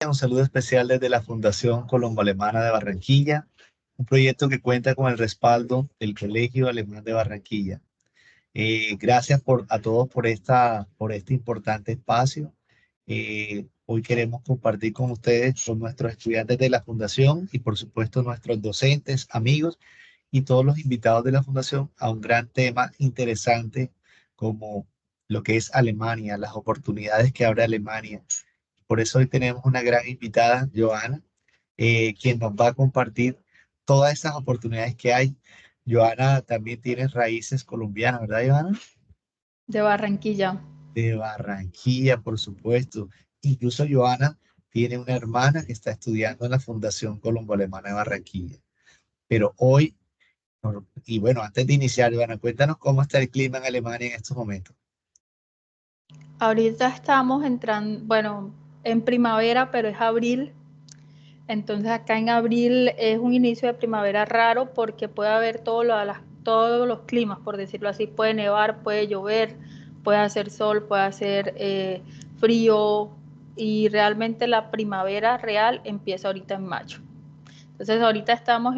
Un saludo especial desde la Fundación Colombo-Alemana de Barranquilla, un proyecto que cuenta con el respaldo del Colegio Alemán de Barranquilla. Gracias a todos por este importante espacio. Hoy queremos compartir con ustedes, con nuestros estudiantes de la Fundación y por supuesto nuestros docentes, amigos y todos los invitados de la Fundación a un gran tema interesante como lo que es Alemania, las oportunidades que abre Alemania. Por eso hoy tenemos una gran invitada, Joana, quien nos va a compartir todas esas oportunidades que hay. Joana también tiene raíces colombianas, ¿verdad, Joana? De Barranquilla. De Barranquilla, por supuesto. Incluso Joana tiene una hermana que está estudiando en la Fundación Colombo Alemana de Barranquilla. Pero hoy, y bueno, antes de iniciar, Joana, cuéntanos cómo está el clima en Alemania en estos momentos. Ahorita estamos entrando, bueno, en primavera, pero es abril. Entonces acá en abril es un inicio de primavera raro porque puede haber todos los climas, por decirlo así. Puede nevar, puede llover, puede hacer sol, puede hacer frío. Y realmente la primavera real empieza ahorita en mayo. Entonces ahorita estamos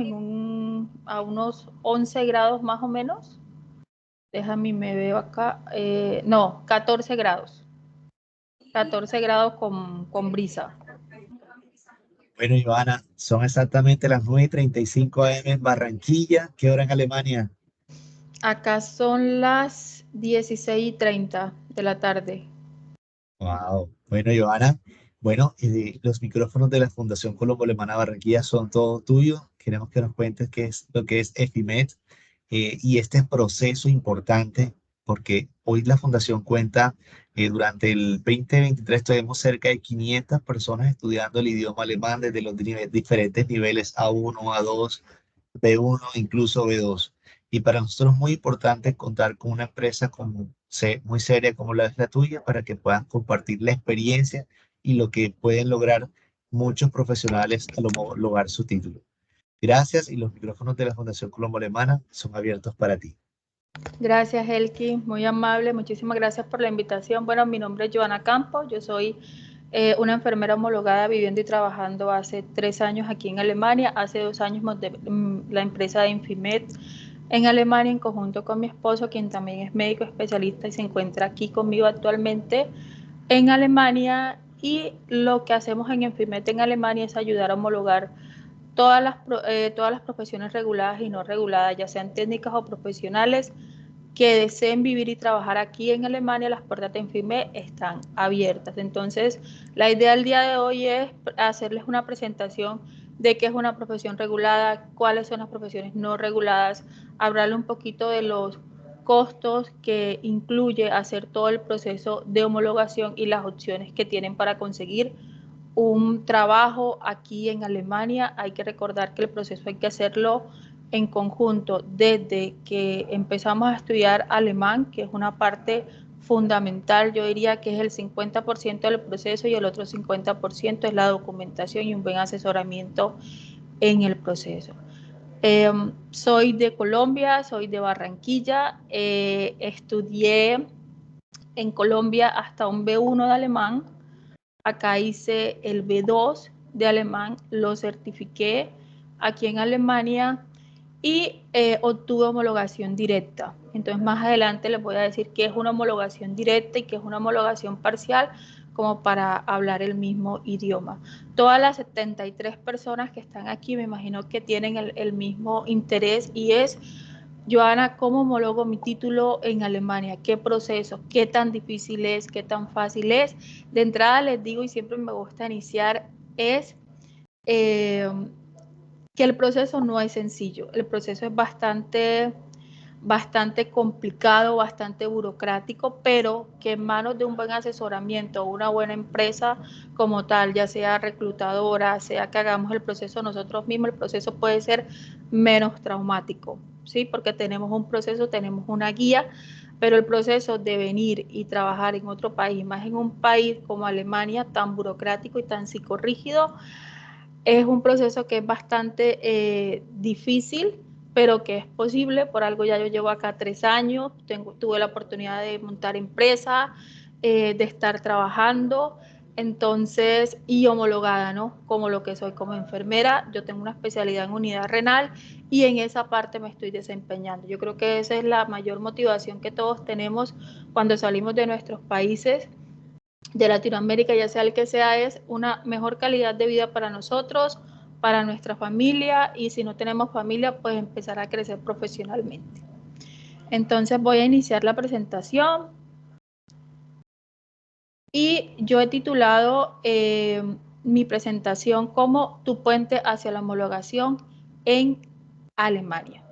a unos 11 grados más o menos. Déjame, me veo acá. No, 14 grados. 14 grados con brisa. Bueno, Joana, son exactamente las 9:35 AM en Barranquilla. ¿Qué hora en Alemania? Acá son las 16:30 de la tarde. Wow. Bueno, Joana, bueno, los micrófonos de la Fundación Colombo Alemana Barranquilla son todo tuyos. Queremos que nos cuentes qué es lo que es EFIMED y este proceso importante, porque hoy la Fundación cuenta, durante el 2023 tuvimos cerca de 500 personas estudiando el idioma alemán desde los diferentes niveles A1, A2, B1, incluso B2. Y para nosotros es muy importante contar con una empresa muy seria como la es la tuya para que puedan compartir la experiencia y lo que pueden lograr muchos profesionales al homologar su título. Gracias y los micrófonos de la Fundación Colombo Alemana son abiertos para ti. Gracias, Elki, muy amable. Muchísimas gracias por la invitación. Bueno, mi nombre es Joana Campos. Yo soy una enfermera homologada viviendo y trabajando hace 3 años aquí en Alemania. Hace 2 años monté la empresa de Infimed en Alemania en conjunto con mi esposo, quien también es médico especialista y se encuentra aquí conmigo actualmente en Alemania. Y lo que hacemos en Infimed en Alemania es ayudar a homologar todas las profesiones reguladas y no reguladas, ya sean técnicas o profesionales que deseen vivir y trabajar aquí en Alemania. Las puertas de Infime están abiertas. Entonces, la idea del día de hoy es hacerles una presentación de qué es una profesión regulada, cuáles son las profesiones no reguladas, hablarle un poquito de los costos que incluye hacer todo el proceso de homologación y las opciones que tienen para conseguir un trabajo aquí en Alemania. Hay que recordar que el proceso hay que hacerlo en conjunto desde que empezamos a estudiar alemán, que es una parte fundamental. Yo diría que es el 50% del proceso y el otro 50% es la documentación y un buen asesoramiento en el proceso. Soy de Colombia, soy de Barranquilla, estudié en Colombia hasta un B1 de alemán. Acá hice el B2 de alemán, lo certifiqué aquí en Alemania y obtuve homologación directa. Entonces más adelante les voy a decir qué es una homologación directa y qué es una homologación parcial, como para hablar el mismo idioma. Todas las 73 personas que están aquí me imagino que tienen el mismo interés, y es: Joana, ¿cómo homologo mi título en Alemania? ¿Qué proceso? ¿Qué tan difícil es? ¿Qué tan fácil es? De entrada les digo, y siempre me gusta iniciar, es eh, que el proceso no es sencillo. El proceso es bastante complicado, bastante burocrático, pero que en manos de un buen asesoramiento, una buena empresa como tal, ya sea reclutadora, sea que hagamos el proceso nosotros mismos, el proceso puede ser menos traumático, ¿sí? Porque tenemos un proceso, tenemos una guía, pero el proceso de venir y trabajar en otro país, más en un país como Alemania, tan burocrático y tan psicorrígido, es un proceso que es bastante difícil, pero que es posible. Por algo ya yo llevo acá 3 años, tuve la oportunidad de montar empresa, de estar trabajando. Entonces, y homologada, ¿no? Como lo que soy como enfermera, yo tengo una especialidad en unidad renal y en esa parte me estoy desempeñando. Yo creo que esa es la mayor motivación que todos tenemos cuando salimos de nuestros países de Latinoamérica, ya sea el que sea, es una mejor calidad de vida para nosotros, para nuestra familia, y si no tenemos familia, pues empezar a crecer profesionalmente. Entonces voy a iniciar la presentación y yo he titulado mi presentación como Tu puente hacia la homologación en Alemania.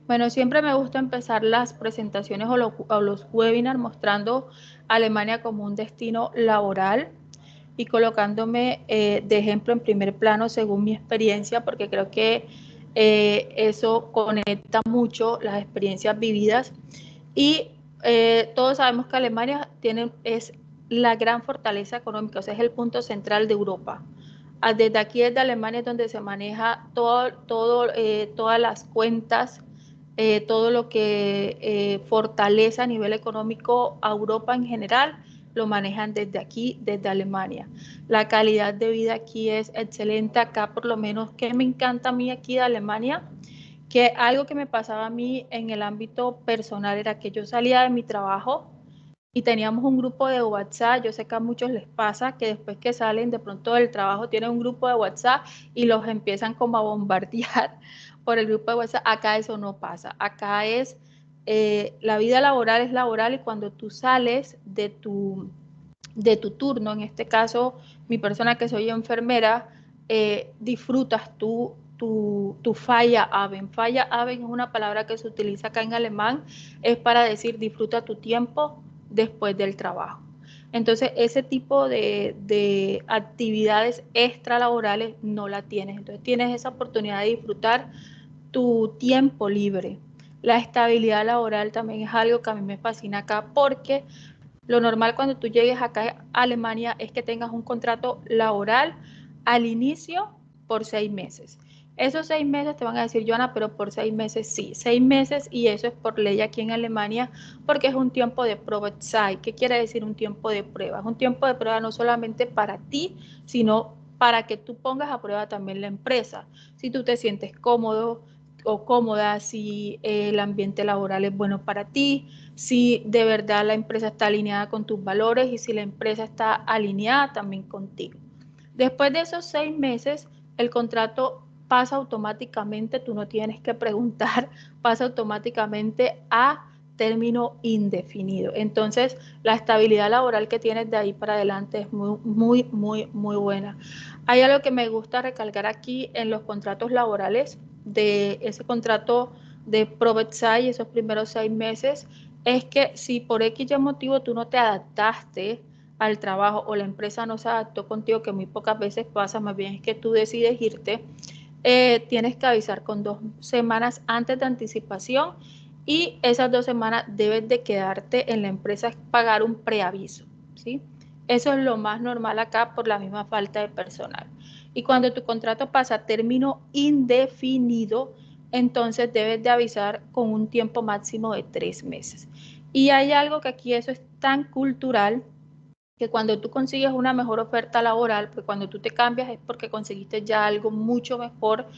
Bueno, siempre me gusta empezar las presentaciones o los webinars mostrando a Alemania como un destino laboral y colocándome de ejemplo en primer plano según mi experiencia, porque creo que eso conecta mucho las experiencias vividas. Y todos sabemos que Alemania es la gran fortaleza económica, o sea, es el punto central de Europa. Desde aquí, desde Alemania, es donde se maneja todas las cuentas, todo lo que fortalece a nivel económico a Europa en general, lo manejan desde aquí, desde Alemania. La calidad de vida aquí es excelente. Acá, por lo menos, que me encanta a mí aquí de Alemania, que algo que me pasaba a mí en el ámbito personal era que yo salía de mi trabajo y teníamos un grupo de WhatsApp. Yo sé que a muchos les pasa que después que salen de pronto del trabajo tienen un grupo de WhatsApp y los empiezan como a bombardear por el grupo de WhatsApp. Acá eso no pasa. Acá es, la vida laboral es laboral, y cuando tú sales de tu turno, en este caso mi persona que soy enfermera, disfrutas tu Feierabend. Feierabend es una palabra que se utiliza acá en alemán, es para decir disfruta tu tiempo después del trabajo. Entonces, ese tipo de actividades extralaborales no la tienes. Entonces, tienes esa oportunidad de disfrutar tu tiempo libre. La estabilidad laboral también es algo que a mí me fascina acá, porque lo normal cuando tú llegues acá a Alemania es que tengas un contrato laboral al inicio por 6 meses. Esos 6 meses te van a decir, Joana, pero por 6 meses sí, 6 meses, y eso es por ley aquí en Alemania, porque es un tiempo de Probezeit. ¿Qué quiere decir un tiempo de prueba? Es un tiempo de prueba no solamente para ti, sino para que tú pongas a prueba también la empresa. Si tú te sientes cómodo o cómoda, si el ambiente laboral es bueno para ti, si de verdad la empresa está alineada con tus valores y si la empresa está alineada también contigo. Después de esos 6 meses, el contrato pasa automáticamente, tú no tienes que preguntar, pasa automáticamente a término indefinido. Entonces, la estabilidad laboral que tienes de ahí para adelante es muy buena. Hay algo que me gusta recalcar aquí en los contratos laborales, de ese contrato de Probezeit, esos primeros 6 meses, es que si por X motivo tú no te adaptaste al trabajo o la empresa no se adaptó contigo, que muy pocas veces pasa, más bien es que tú decides irte, tienes que avisar con 2 semanas antes de anticipación, y esas 2 semanas debes de quedarte en la empresa, pagar un preaviso, ¿sí? Eso es lo más normal acá por la misma falta de personal. Y cuando tu contrato pasa a término indefinido, entonces debes de avisar con un tiempo máximo de 3 meses. Y hay algo que aquí eso es tan cultural, que cuando tú consigues una mejor oferta laboral, pues cuando tú te cambias es porque conseguiste ya algo mucho mejor,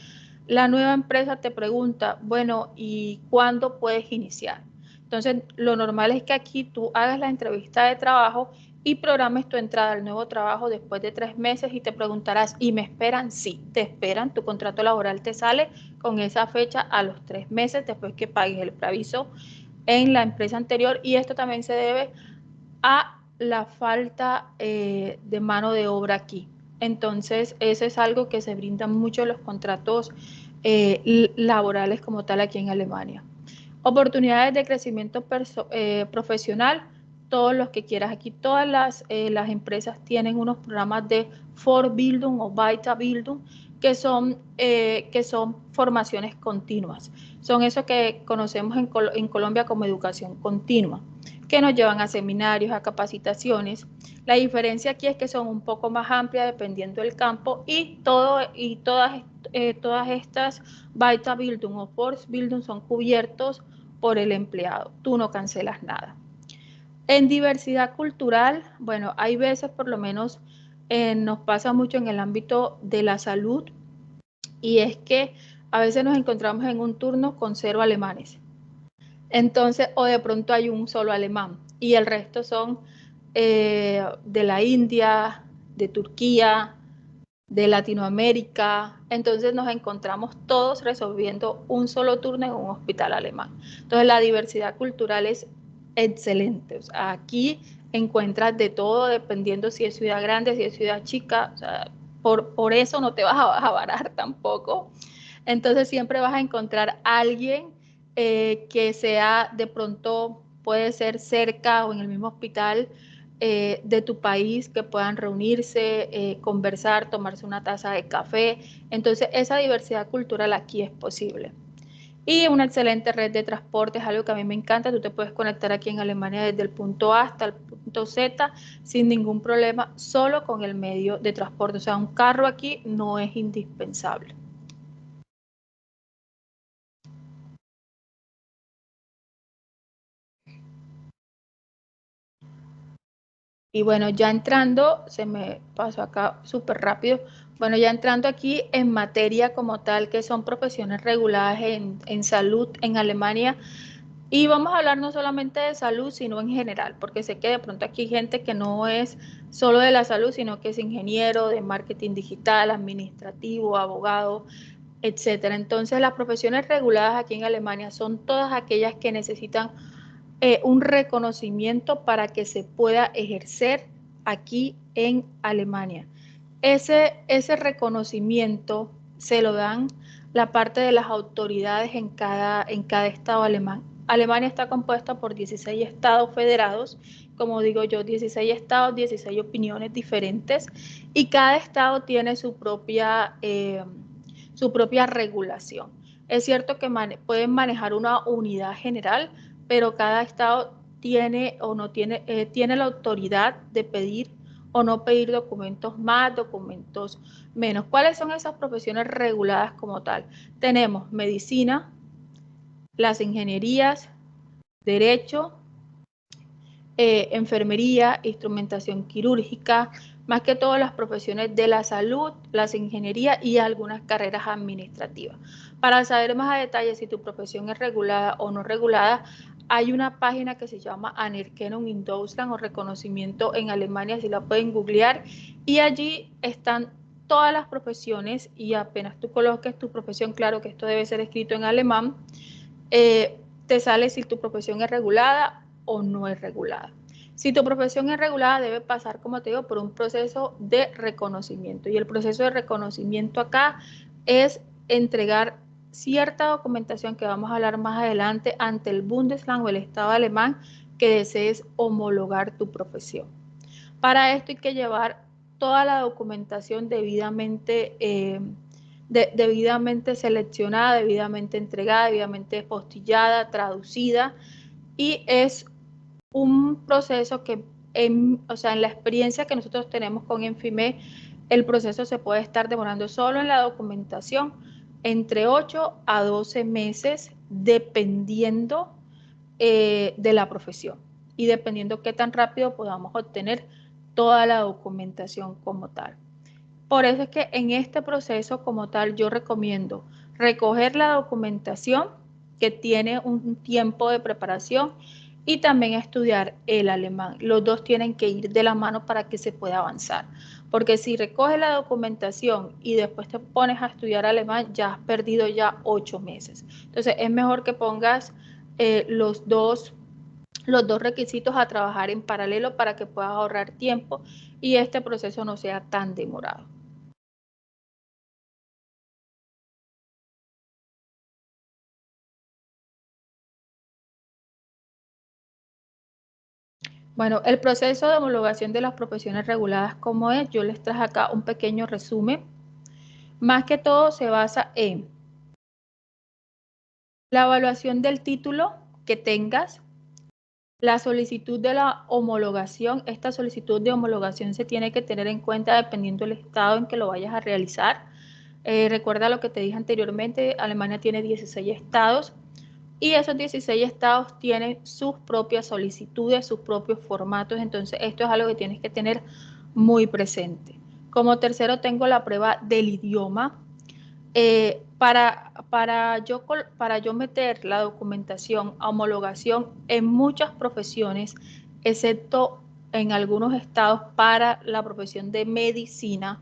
la nueva empresa te pregunta, bueno, ¿y cuándo puedes iniciar? Entonces, lo normal es que aquí tú hagas la entrevista de trabajo y programes tu entrada al nuevo trabajo después de 3 meses, y te preguntarás, ¿y me esperan? Sí, te esperan, tu contrato laboral te sale con esa fecha a los 3 meses después que pagues el preaviso en la empresa anterior, y esto también se debe a la falta de mano de obra aquí. Entonces, eso es algo que se brinda mucho en los contratos laborales como tal aquí en Alemania. Oportunidades de crecimiento profesional, todos los que quieras. Aquí todas las empresas tienen unos programas de Fortbildung o Weiterbildung, que son formaciones continuas. Son eso que conocemos en Colombia como educación continua, que nos llevan a seminarios, a capacitaciones. La diferencia aquí es que son un poco más amplias dependiendo del campo y todas estas Weiterbildung o Fortbildung son cubiertos por el empleado. Tú no cancelas nada. En diversidad cultural, bueno, hay veces por lo menos nos pasa mucho en el ámbito de la salud y es que a veces nos encontramos en un turno con 0 alemanes. Entonces, o de pronto hay un solo alemán y el resto son de la India, de Turquía, de Latinoamérica. Entonces nos encontramos todos resolviendo un solo turno en un hospital alemán. Entonces la diversidad cultural es excelente. O sea, aquí encuentras de todo dependiendo si es ciudad grande, si es ciudad chica. O sea, por eso no te vas a varar tampoco. Entonces siempre vas a encontrar a alguien que sea de pronto, puede ser cerca o en el mismo hospital de tu país, que puedan reunirse, conversar, tomarse una taza de café. Entonces esa diversidad cultural aquí es posible. Y una excelente red de transporte es algo que a mí me encanta. Tú te puedes conectar aquí en Alemania desde el punto A hasta el punto Z sin ningún problema, solo con el medio de transporte. O sea, un carro aquí no es indispensable. Y bueno, ya entrando, se me pasó acá súper rápido, bueno, ya entrando aquí en materia como tal, que son profesiones reguladas en salud en Alemania, y vamos a hablar no solamente de salud, sino en general, porque sé que de pronto aquí hay gente que no es solo de la salud, sino que es ingeniero, de marketing digital, administrativo, abogado, etcétera. Entonces, las profesiones reguladas aquí en Alemania son todas aquellas que necesitan un reconocimiento para que se pueda ejercer aquí en Alemania. Ese reconocimiento se lo dan la parte de las autoridades en cada estado alemán. Alemania está compuesta por 16 estados federados, como digo yo, 16 estados, 16 opiniones diferentes, y cada estado tiene su propia regulación. Es cierto que pueden manejar una unidad general, pero cada estado tiene o no tiene, tiene la autoridad de pedir o no pedir documentos más, documentos menos. ¿Cuáles son esas profesiones reguladas como tal? Tenemos medicina, las ingenierías, derecho, enfermería, instrumentación quirúrgica, más que todo las profesiones de la salud, las ingenierías y algunas carreras administrativas. Para saber más a detalle si tu profesión es regulada o no regulada, hay una página que se llama Anerkennung in Deutschland o reconocimiento en Alemania, si la pueden googlear, y allí están todas las profesiones y apenas tú coloques tu profesión, claro que esto debe ser escrito en alemán, te sale si tu profesión es regulada o no es regulada. Si tu profesión es regulada, debe pasar, como te digo, por un proceso de reconocimiento. Y el proceso de reconocimiento acá es entregar cierta documentación que vamos a hablar más adelante ante el Bundesland o el Estado alemán que desees homologar tu profesión. Para esto hay que llevar toda la documentación debidamente seleccionada, debidamente entregada, debidamente postillada, traducida, y es un proceso que, o sea, en la experiencia que nosotros tenemos con Enfime, el proceso se puede estar demorando solo en la documentación entre 8 a 12 meses, dependiendo de la profesión y dependiendo qué tan rápido podamos obtener toda la documentación como tal. Por eso es que en este proceso como tal yo recomiendo recoger la documentación que tiene un tiempo de preparación y también estudiar el alemán. Los dos tienen que ir de la mano para que se pueda avanzar. Porque si recoges la documentación y después te pones a estudiar alemán, ya has perdido ya 8 meses. Entonces es mejor que pongas los dos requisitos a trabajar en paralelo para que puedas ahorrar tiempo y este proceso no sea tan demorado. Bueno, el proceso de homologación de las profesiones reguladas, ¿cómo es? Yo les traje acá un pequeño resumen. Más que todo se basa en la evaluación del título que tengas, la solicitud de la homologación. Esta solicitud de homologación se tiene que tener en cuenta dependiendo del estado en que lo vayas a realizar. Recuerda lo que te dije anteriormente, Alemania tiene 16 estados y esos 16 estados tienen sus propias solicitudes, sus propios formatos, entonces esto es algo que tienes que tener muy presente. Como tercero tengo la prueba del idioma. Para yo meter la documentación a homologación en muchas profesiones, excepto en algunos estados para la profesión de medicina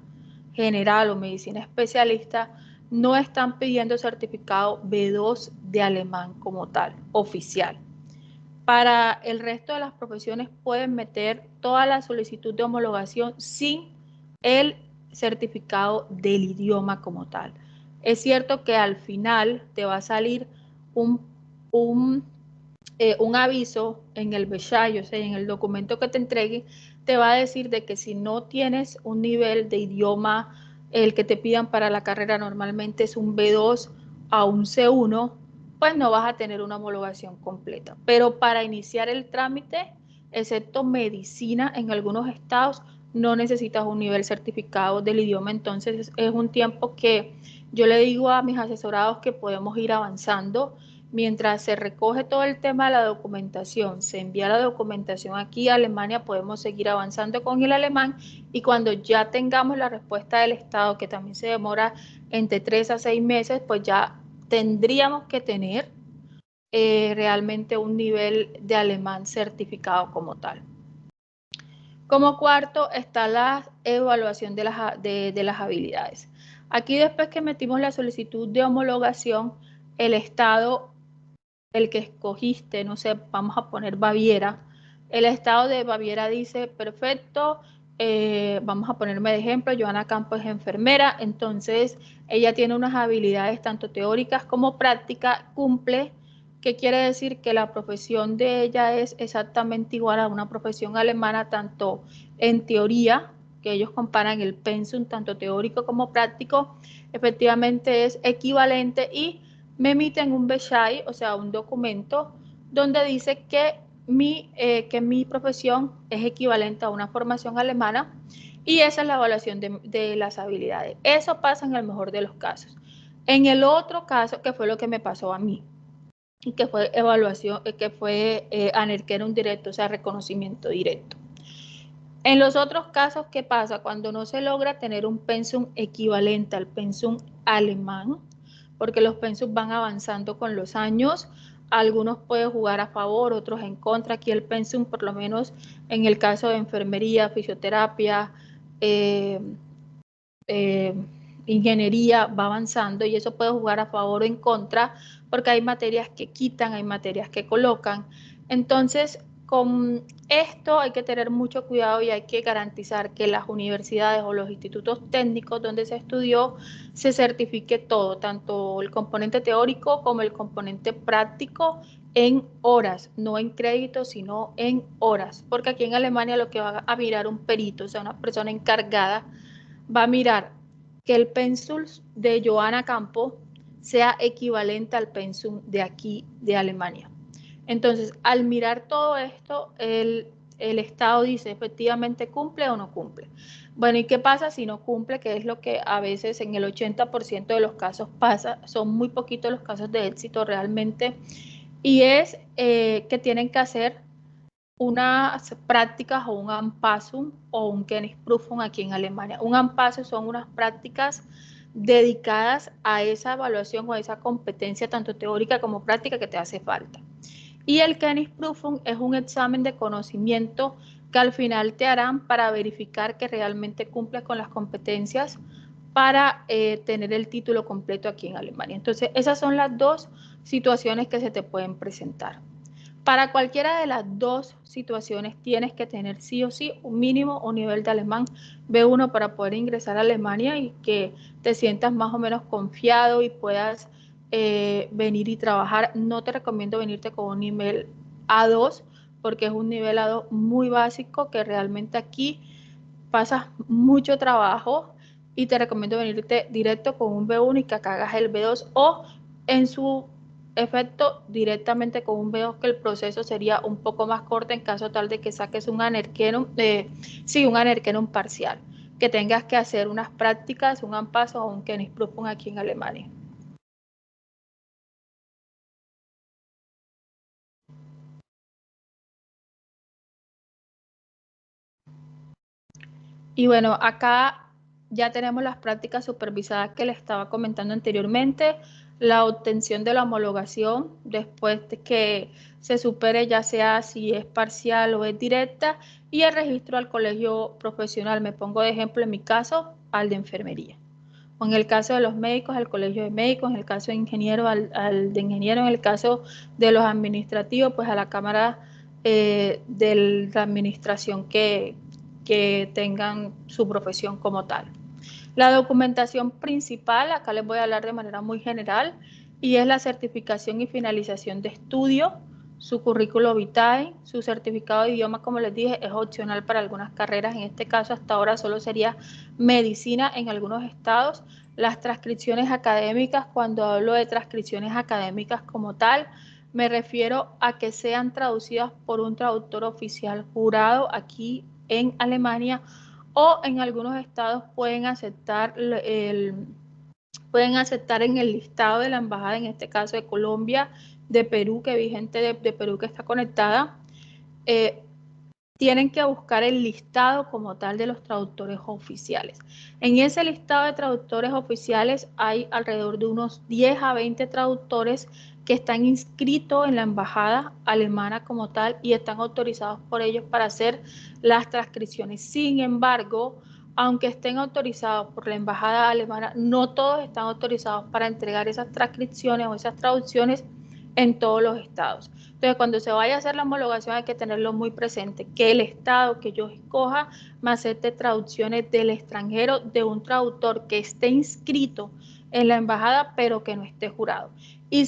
general o medicina especialista, no están pidiendo certificado B2 de alemán como tal, oficial. Para el resto de las profesiones pueden meter toda la solicitud de homologación sin el certificado del idioma como tal. Es cierto que al final te va a salir un, un, un aviso en el Bescheid, o sea, en el documento que te entreguen, te va a decir de que si no tienes un nivel de idioma, el que te pidan para la carrera normalmente es un B2 a un C1, pues no vas a tener una homologación completa. Pero para iniciar el trámite, excepto medicina en algunos estados, no necesitas un nivel certificado del idioma. Entonces es un tiempo que yo le digo a mis asesorados que podemos ir avanzando mientras se recoge todo el tema de la documentación, se envía la documentación aquí a Alemania, podemos seguir avanzando con el alemán y cuando ya tengamos la respuesta del Estado, que también se demora entre 3 a 6 meses, pues ya tendríamos que tener realmente un nivel de alemán certificado como tal. Como cuarto está la evaluación de las habilidades. Aquí después que metimos la solicitud de homologación, el Estado, el que escogiste, no sé, vamos a poner Baviera, el Estado de Baviera dice, perfecto, vamos a ponerme de ejemplo, Joana Campos es enfermera, entonces ella tiene unas habilidades tanto teóricas como prácticas, cumple, que quiere decir que la profesión de ella es exactamente igual a una profesión alemana, tanto en teoría, que ellos comparan el pensum, tanto teórico como práctico, efectivamente es equivalente y me emiten un Bescheid, o sea, un documento, donde dice que mi profesión es equivalente a una formación alemana y esa es la evaluación de las habilidades. Eso pasa en el mejor de los casos. En el otro caso, que fue lo que me pasó a mí, y que fue evaluación, que fue Anerkennung directo, o sea, reconocimiento directo. En los otros casos, ¿qué pasa? Cuando no se logra tener un pensum equivalente al pensum alemán, porque los pensums van avanzando con los años, algunos pueden jugar a favor, otros en contra. Aquí el pensum, por lo menos en el caso de enfermería, fisioterapia, eh, eh, ingeniería, va avanzando y eso puede jugar a favor o en contra, porque hay materias que quitan, hay materias que colocan. Entonces, con esto hay que tener mucho cuidado y hay que garantizar que las universidades o los institutos técnicos donde se estudió se certifique todo, tanto el componente teórico como el componente práctico en horas, no en créditos, sino en horas, porque aquí en Alemania lo que va a mirar un perito, o sea, una persona encargada, va a mirar que el pensum de Joana Campo sea equivalente al pensum de aquí de Alemania. Entonces, al mirar todo esto, el Estado dice efectivamente cumple o no cumple. Bueno, ¿y qué pasa si no cumple? Que es lo que a veces en el 80% de los casos pasa, son muy poquitos los casos de éxito realmente, y es que tienen que hacer unas prácticas o un AMPASUM o un Kennisprüfung aquí en Alemania. Un AMPASUM son unas prácticas dedicadas a esa evaluación o a esa competencia tanto teórica como práctica que te hace falta. Y el Kennisprüfung es un examen de conocimiento que al final te harán para verificar que realmente cumples con las competencias para tener el título completo aquí en Alemania. Entonces, esas son las dos situaciones que se te pueden presentar. Para cualquiera de las dos situaciones tienes que tener sí o sí un mínimo o nivel de alemán B1 para poder ingresar a Alemania y que te sientas más o menos confiado y puedas venir y trabajar. No te recomiendo venirte con un nivel A2 porque es un nivel A2 muy básico que realmente aquí pasas mucho trabajo y te recomiendo venirte directo con un B1 y que acá hagas el B2 o en su efecto directamente con un B2, que el proceso sería un poco más corto en caso tal de que saques un anerquenum, un anerquenum parcial, que tengas que hacer unas prácticas, un ANPASS o un Kennisprüfung aquí en Alemania. Y bueno, acá ya tenemos las prácticas supervisadas que les estaba comentando anteriormente, la obtención de la homologación después de que se supere, ya sea si es parcial o es directa, y el registro al colegio profesional. Me pongo de ejemplo en mi caso al de enfermería. O en el caso de los médicos, al colegio de médicos, en el caso de ingeniero, al de ingeniero, en el caso de los administrativos, pues a la cámara de la administración que tengan su profesión como tal. La documentación principal, acá les voy a hablar de manera muy general, y es la certificación y finalización de estudio, su currículo vitae, su certificado de idioma, como les dije, es opcional para algunas carreras. En este caso, hasta ahora solo sería medicina en algunos estados. Las transcripciones académicas, cuando hablo de transcripciones académicas como tal, me refiero a que sean traducidas por un traductor oficial jurado aquí en Alemania, o en algunos estados pueden aceptar en el listado de la embajada, en este caso de Colombia, de Perú, que vigente de Perú que está conectada, eh, tienen que buscar el listado como tal de los traductores oficiales. En ese listado de traductores oficiales hay alrededor de unos 10 a 20 traductores que están inscritos en la embajada alemana como tal y están autorizados por ellos para hacer las transcripciones. Sin embargo, aunque estén autorizados por la embajada alemana, no todos están autorizados para entregar esas transcripciones o esas traducciones en todos los estados. Entonces, cuando se vaya a hacer la homologación hay que tenerlo muy presente, que el estado que yo escoja me acepte traducciones del extranjero de un traductor que esté inscrito en la embajada, pero que no esté jurado. Y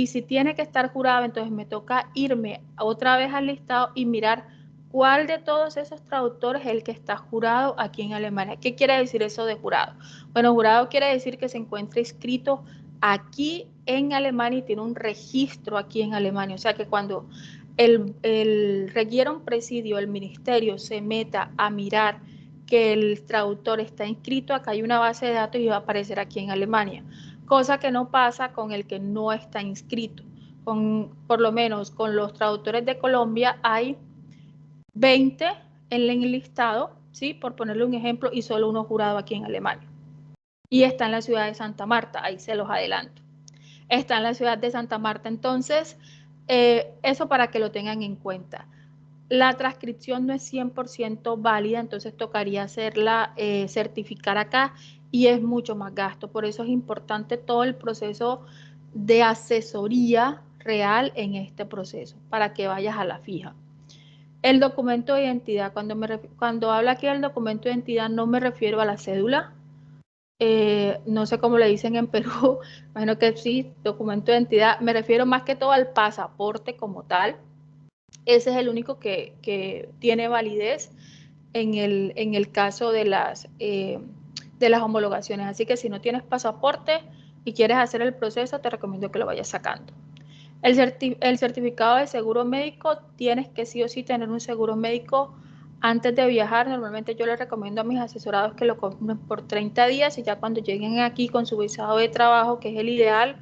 si tiene que estar jurado, entonces me toca irme otra vez al listado y mirar cuál de todos esos traductores es el que está jurado aquí en Alemania. ¿Qué quiere decir eso de jurado? Bueno, jurado quiere decir que se encuentra inscrito aquí en Alemania y tiene un registro aquí en Alemania. O sea que cuando el requiera un presidio, el ministerio se meta a mirar que el traductor está inscrito, acá hay una base de datos y va a aparecer aquí en Alemania. Cosa que no pasa con el que no está inscrito. Por lo menos con los traductores de Colombia hay 20 en el listado, ¿sí? Por ponerle un ejemplo, y solo uno jurado aquí en Alemania. Y está en la ciudad de Santa Marta, ahí se los adelanto. Está en la ciudad de Santa Marta, entonces, eso para que lo tengan en cuenta. La transcripción no es 100% válida, entonces tocaría hacerla, certificar acá y es mucho más gasto. Por eso es importante todo el proceso de asesoría real en este proceso, para que vayas a la fija. El documento de identidad, cuando hablo aquí del documento de identidad no me refiero a la cédula, no sé cómo le dicen en Perú, imagino que sí, documento de identidad, me refiero más que todo al pasaporte como tal. Ese es el único que tiene validez en el caso de las homologaciones. Así que si no tienes pasaporte y quieres hacer el proceso, te recomiendo que lo vayas sacando. El certificado de seguro médico, tienes que sí o sí tener un seguro médico antes de viajar. Normalmente yo les recomiendo a mis asesorados que lo compren por 30 días y ya cuando lleguen aquí con su visado de trabajo, que es el ideal,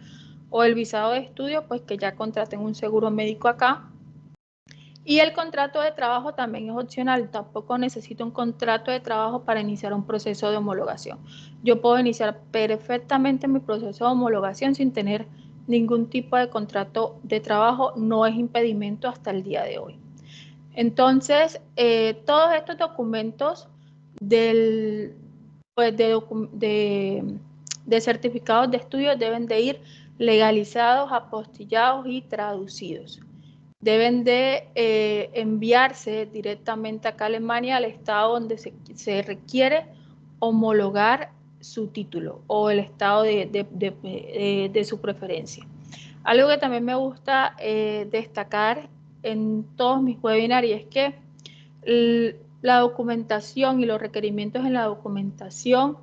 o el visado de estudio, pues que ya contraten un seguro médico acá. Y el contrato de trabajo también es opcional, tampoco necesito un contrato de trabajo para iniciar un proceso de homologación. Yo puedo iniciar perfectamente mi proceso de homologación sin tener ningún tipo de contrato de trabajo, no es impedimento hasta el día de hoy. Entonces, todos estos documentos pues de certificados de estudio deben de ir legalizados, apostillados y traducidos. Deben de enviarse directamente acá a Alemania, al estado donde se requiere homologar su título o el estado de su preferencia. Algo que también me gusta destacar en todos mis webinars es que la documentación y los requerimientos en la documentación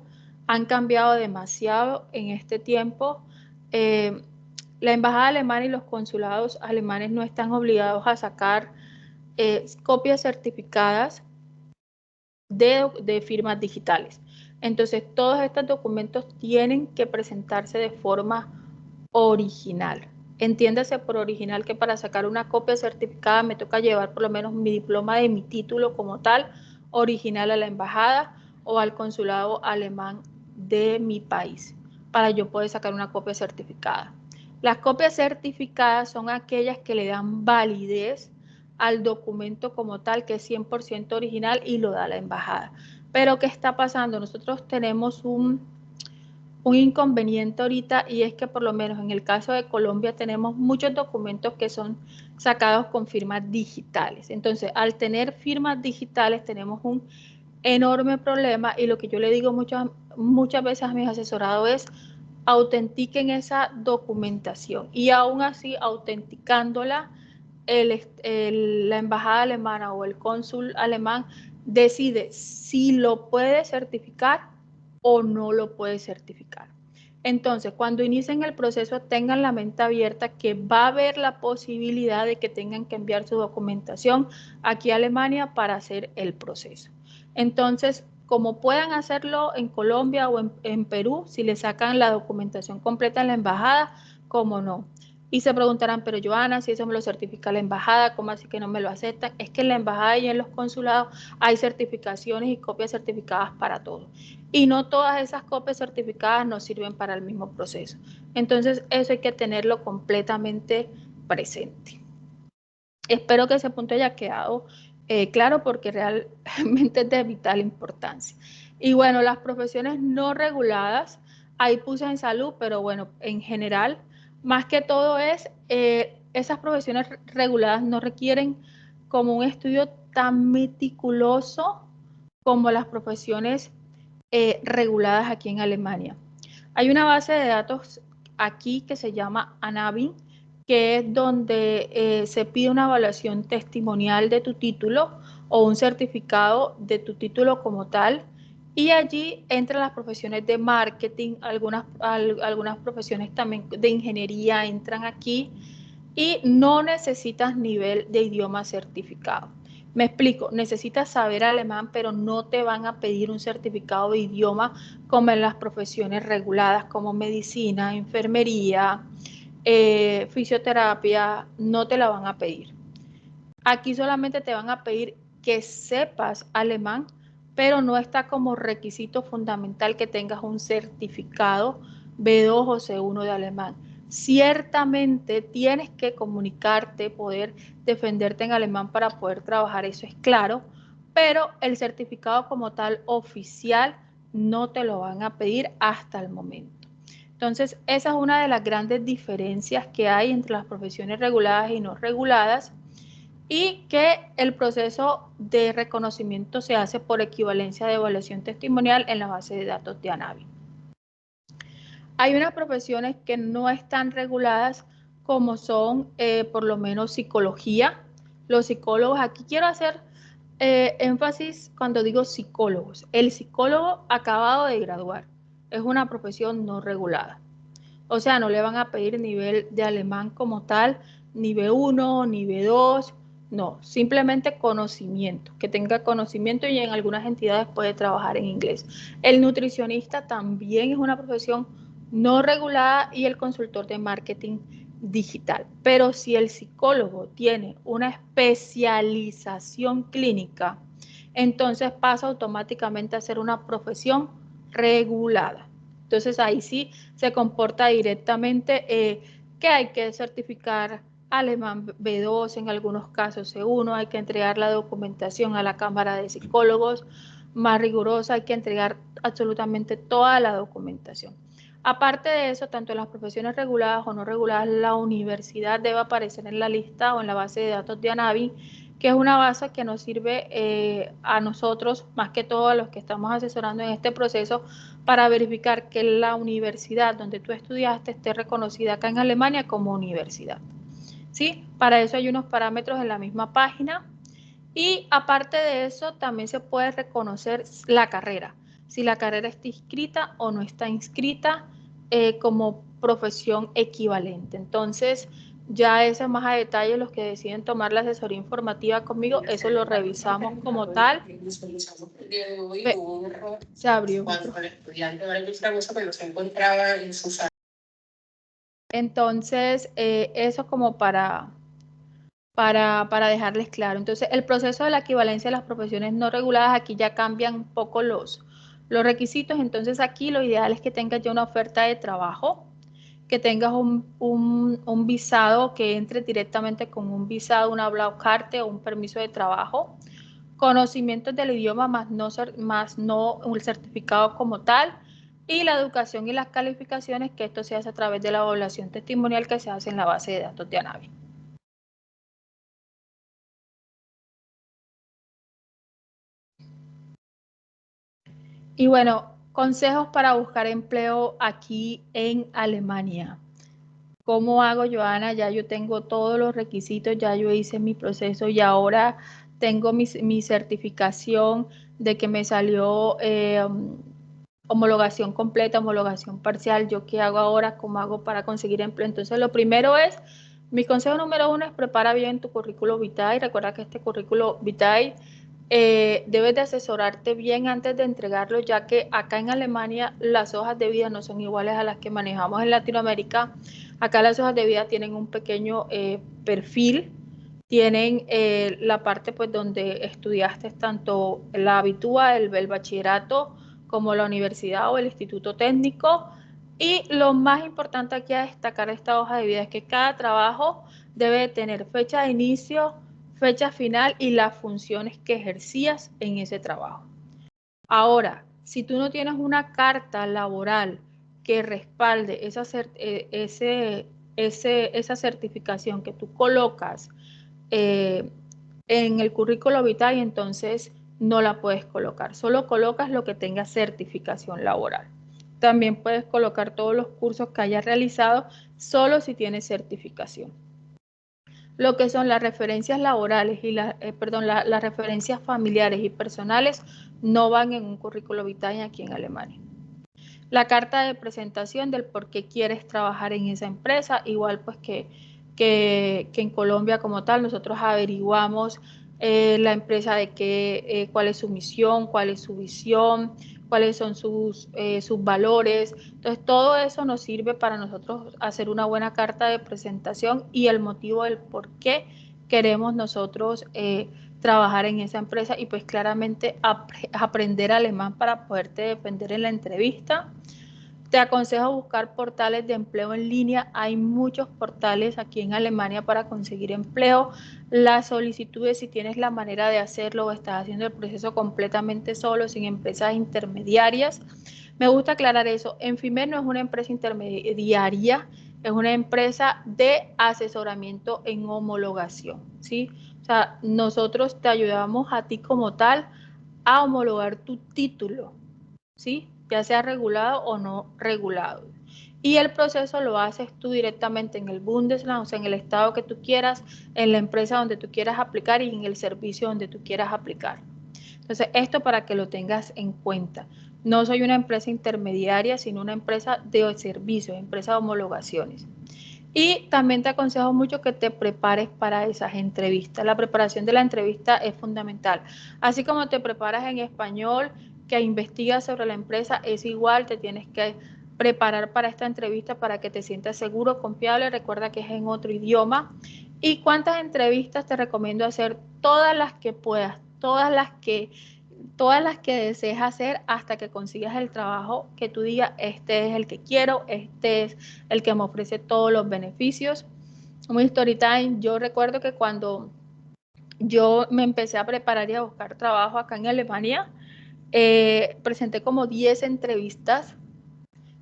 han cambiado demasiado en este tiempo. La embajada alemana y los consulados alemanes no están obligados a sacar copias certificadas de firmas digitales. Entonces, todos estos documentos tienen que presentarse de forma original. Entiéndase por original que para sacar una copia certificada me toca llevar por lo menos mi diploma de mi título como tal, original a la embajada o al consulado alemán de mi país, para yo poder sacar una copia certificada. Las copias certificadas son aquellas que le dan validez al documento como tal, que es 100% original y lo da la embajada. Pero ¿qué está pasando? Nosotros tenemos un inconveniente ahorita, y es que por lo menos en el caso de Colombia tenemos muchos documentos que son sacados con firmas digitales. Entonces, al tener firmas digitales tenemos un enorme problema, y lo que yo le digo muchas veces a mis asesorados es autentiquen esa documentación, y aún así autenticándola la embajada alemana o el cónsul alemán decide si lo puede certificar o no lo puede certificar. Entonces, cuando inicien el proceso, tengan la mente abierta que va a haber la posibilidad de que tengan que enviar su documentación aquí a Alemania para hacer el proceso. Entonces, como puedan hacerlo en Colombia o en Perú, si le sacan la documentación completa en la embajada, cómo no. Y se preguntarán, pero Joana, si eso me lo certifica la embajada, ¿cómo así que no me lo aceptan? Es que en la embajada y en los consulados hay certificaciones y copias certificadas para todo. Y no todas esas copias certificadas nos sirven para el mismo proceso. Entonces, eso hay que tenerlo completamente presente. Espero que ese punto haya quedado claro, porque realmente es de vital importancia. Y bueno, las profesiones no reguladas, ahí puse en salud, pero bueno, en general, más que todo es, esas profesiones reguladas no requieren como un estudio tan meticuloso como las profesiones reguladas aquí en Alemania. Hay una base de datos aquí que se llama ANAVI, que es donde se pide una evaluación testimonial de tu título o un certificado de tu título como tal, y allí entran las profesiones de marketing, algunas profesiones también de ingeniería entran aquí, y no necesitas nivel de idioma certificado. Me explico, necesitas saber alemán, pero no te van a pedir un certificado de idioma como en las profesiones reguladas como medicina, enfermería, fisioterapia, no te la van a pedir. Aquí solamente te van a pedir que sepas alemán, pero no está como requisito fundamental que tengas un certificado B2 o C1 de alemán. Ciertamente tienes que comunicarte, poder defenderte en alemán para poder trabajar, eso es claro, pero el certificado como tal oficial no te lo van a pedir hasta el momento. Entonces, esa es una de las grandes diferencias que hay entre las profesiones reguladas y no reguladas, y que el proceso de reconocimiento se hace por equivalencia de evaluación testimonial en la base de datos de ANAVI. Hay unas profesiones que no están reguladas, como son por lo menos psicología. Los psicólogos, aquí quiero hacer énfasis cuando digo psicólogos. El psicólogo acabado de graduar es una profesión no regulada. O sea, no le van a pedir nivel de alemán como tal, ni B1, ni B2, no, simplemente conocimiento, que tenga conocimiento, y en algunas entidades puede trabajar en inglés. El nutricionista también es una profesión no regulada, y el consultor de marketing digital. Pero si el psicólogo tiene una especialización clínica, entonces pasa automáticamente a ser una profesión regulada. Entonces ahí sí se comporta directamente que hay que certificar alemán B2, en algunos casos C1, hay que entregar la documentación a la Cámara de Psicólogos más rigurosa, hay que entregar absolutamente toda la documentación. Aparte de eso, tanto en las profesiones reguladas o no reguladas, la universidad debe aparecer en la lista o en la base de datos de ANAVI, que es una base que nos sirve a nosotros, más que todo a los que estamos asesorando en este proceso, para verificar que la universidad donde tú estudiaste esté reconocida acá en Alemania como universidad. ¿Sí? Para eso hay unos parámetros en la misma página, y aparte de eso también se puede reconocer la carrera. si la carrera está inscrita o no está inscrita como profesión equivalente. Entonces, ya eso más a detalle, los que deciden tomar la asesoría informativa conmigo, eso lo revisamos como tal. Se abrió. Entonces, eso como para dejarles claro. Entonces, el proceso de la equivalencia de las profesiones no reguladas, aquí ya cambian un poco los requisitos. Entonces, aquí lo ideal es que tengas ya una oferta de trabajo, que tengas un visado, que entre directamente con un visado, una Blaukarte o un permiso de trabajo, conocimientos del idioma más no un certificado como tal, y la educación y las calificaciones, que esto se hace a través de la evaluación testimonial que se hace en la base de datos de ANAVI. Y bueno, consejos para buscar empleo aquí en Alemania. ¿Cómo hago, Joana? Ya yo tengo todos los requisitos, ya yo hice mi proceso y ahora tengo mi certificación de que me salió homologación completa, homologación parcial. ¿Yo qué hago ahora? ¿Cómo hago para conseguir empleo? Entonces, lo primero es, mi consejo número 1 es prepara bien tu currículo vitae. Recuerda que este currículo vitae debes de asesorarte bien antes de entregarlo, ya que acá en Alemania las hojas de vida no son iguales a las que manejamos en Latinoamérica. Acá las hojas de vida tienen un pequeño perfil, tienen la parte pues donde estudiaste tanto la habitúa, el bachillerato, como la universidad o el instituto técnico. Y lo más importante aquí a destacar de esta hoja de vida es que cada trabajo debe tener fecha de inicio, fecha final y las funciones que ejercías en ese trabajo. Ahora, si tú no tienes una carta laboral que respalde esa certificación que tú colocas en el currículo vitae, entonces no la puedes colocar. Solo colocas lo que tenga certificación laboral. También puedes colocar todos los cursos que hayas realizado solo si tienes certificación. Lo que son las referencias laborales y las referencias familiares y personales no van en un currículo vitae aquí en Alemania. La carta de presentación del por qué quieres trabajar en esa empresa, igual pues que en Colombia como tal, nosotros averiguamos la empresa de cuál es su misión, cuál es su visión, cuáles son sus valores. Entonces, todo eso nos sirve para nosotros hacer una buena carta de presentación y el motivo del por qué queremos nosotros trabajar en esa empresa y pues claramente aprender alemán para poderte defender en la entrevista. Te aconsejo buscar portales de empleo en línea. Hay muchos portales aquí en Alemania para conseguir empleo. Las solicitudes, si tienes la manera de hacerlo o estás haciendo el proceso completamente solo, sin empresas intermediarias. Me gusta aclarar eso. Enfimed no es una empresa intermediaria, es una empresa de asesoramiento en homologación, ¿sí? O sea, nosotros te ayudamos a ti como tal a homologar tu título, ¿sí? Ya sea regulado o no regulado. Y el proceso lo haces tú directamente en el Bundesland, o sea, en el estado que tú quieras, en la empresa donde tú quieras aplicar y en el servicio donde tú quieras aplicar. Entonces, esto para que lo tengas en cuenta. No soy una empresa intermediaria, sino una empresa de servicios, empresa de homologaciones. Y también te aconsejo mucho que te prepares para esas entrevistas. La preparación de la entrevista es fundamental. Así como te preparas en español, que investigas sobre la empresa, es igual, te tienes que preparar para esta entrevista para que te sientas seguro, confiable. Recuerda que es en otro idioma. ¿Y cuántas entrevistas te recomiendo hacer? Todas las que puedas, todas las que desees hacer hasta que consigas el trabajo que tú digas, este es el que quiero, este es el que me ofrece todos los beneficios. Como story time, yo recuerdo que cuando yo me empecé a preparar y a buscar trabajo acá en Alemania, presenté como 10 entrevistas,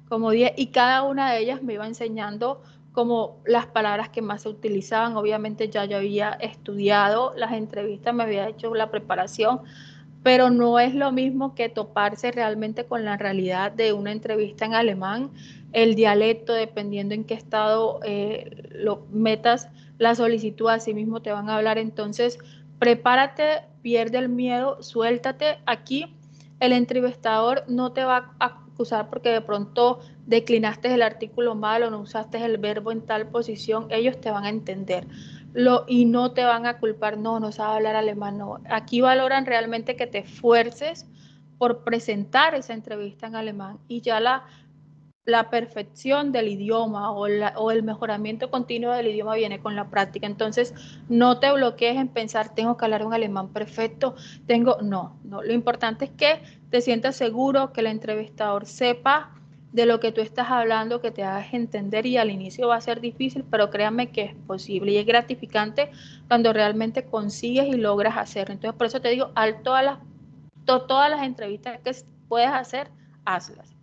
como 10, y cada una de ellas me iba enseñando como las palabras que más se utilizaban. Obviamente ya yo había estudiado las entrevistas, me había hecho la preparación, pero no es lo mismo que toparse realmente con la realidad de una entrevista en alemán, el dialecto, dependiendo en qué estado lo metas la solicitud, así mismo te van a hablar. Entonces, prepárate, pierde el miedo, suéltate aquí. el entrevistador no te va a acusar porque de pronto declinaste el artículo mal o no usaste el verbo en tal posición, ellos te van a entender. Y no te van a culpar, no, no sabes hablar alemán, no. Aquí valoran realmente que te esfuerces por presentar esa entrevista en alemán y ya la perfección del idioma o el mejoramiento continuo del idioma viene con la práctica. Entonces, no te bloquees en pensar, tengo que hablar un alemán perfecto, no. Lo importante es que te sientas seguro, que el entrevistador sepa de lo que tú estás hablando, que te hagas entender y al inicio va a ser difícil, pero créanme que es posible y es gratificante cuando realmente consigues y logras hacerlo. Entonces, por eso te digo, todas las entrevistas que puedes hacer, hazlas.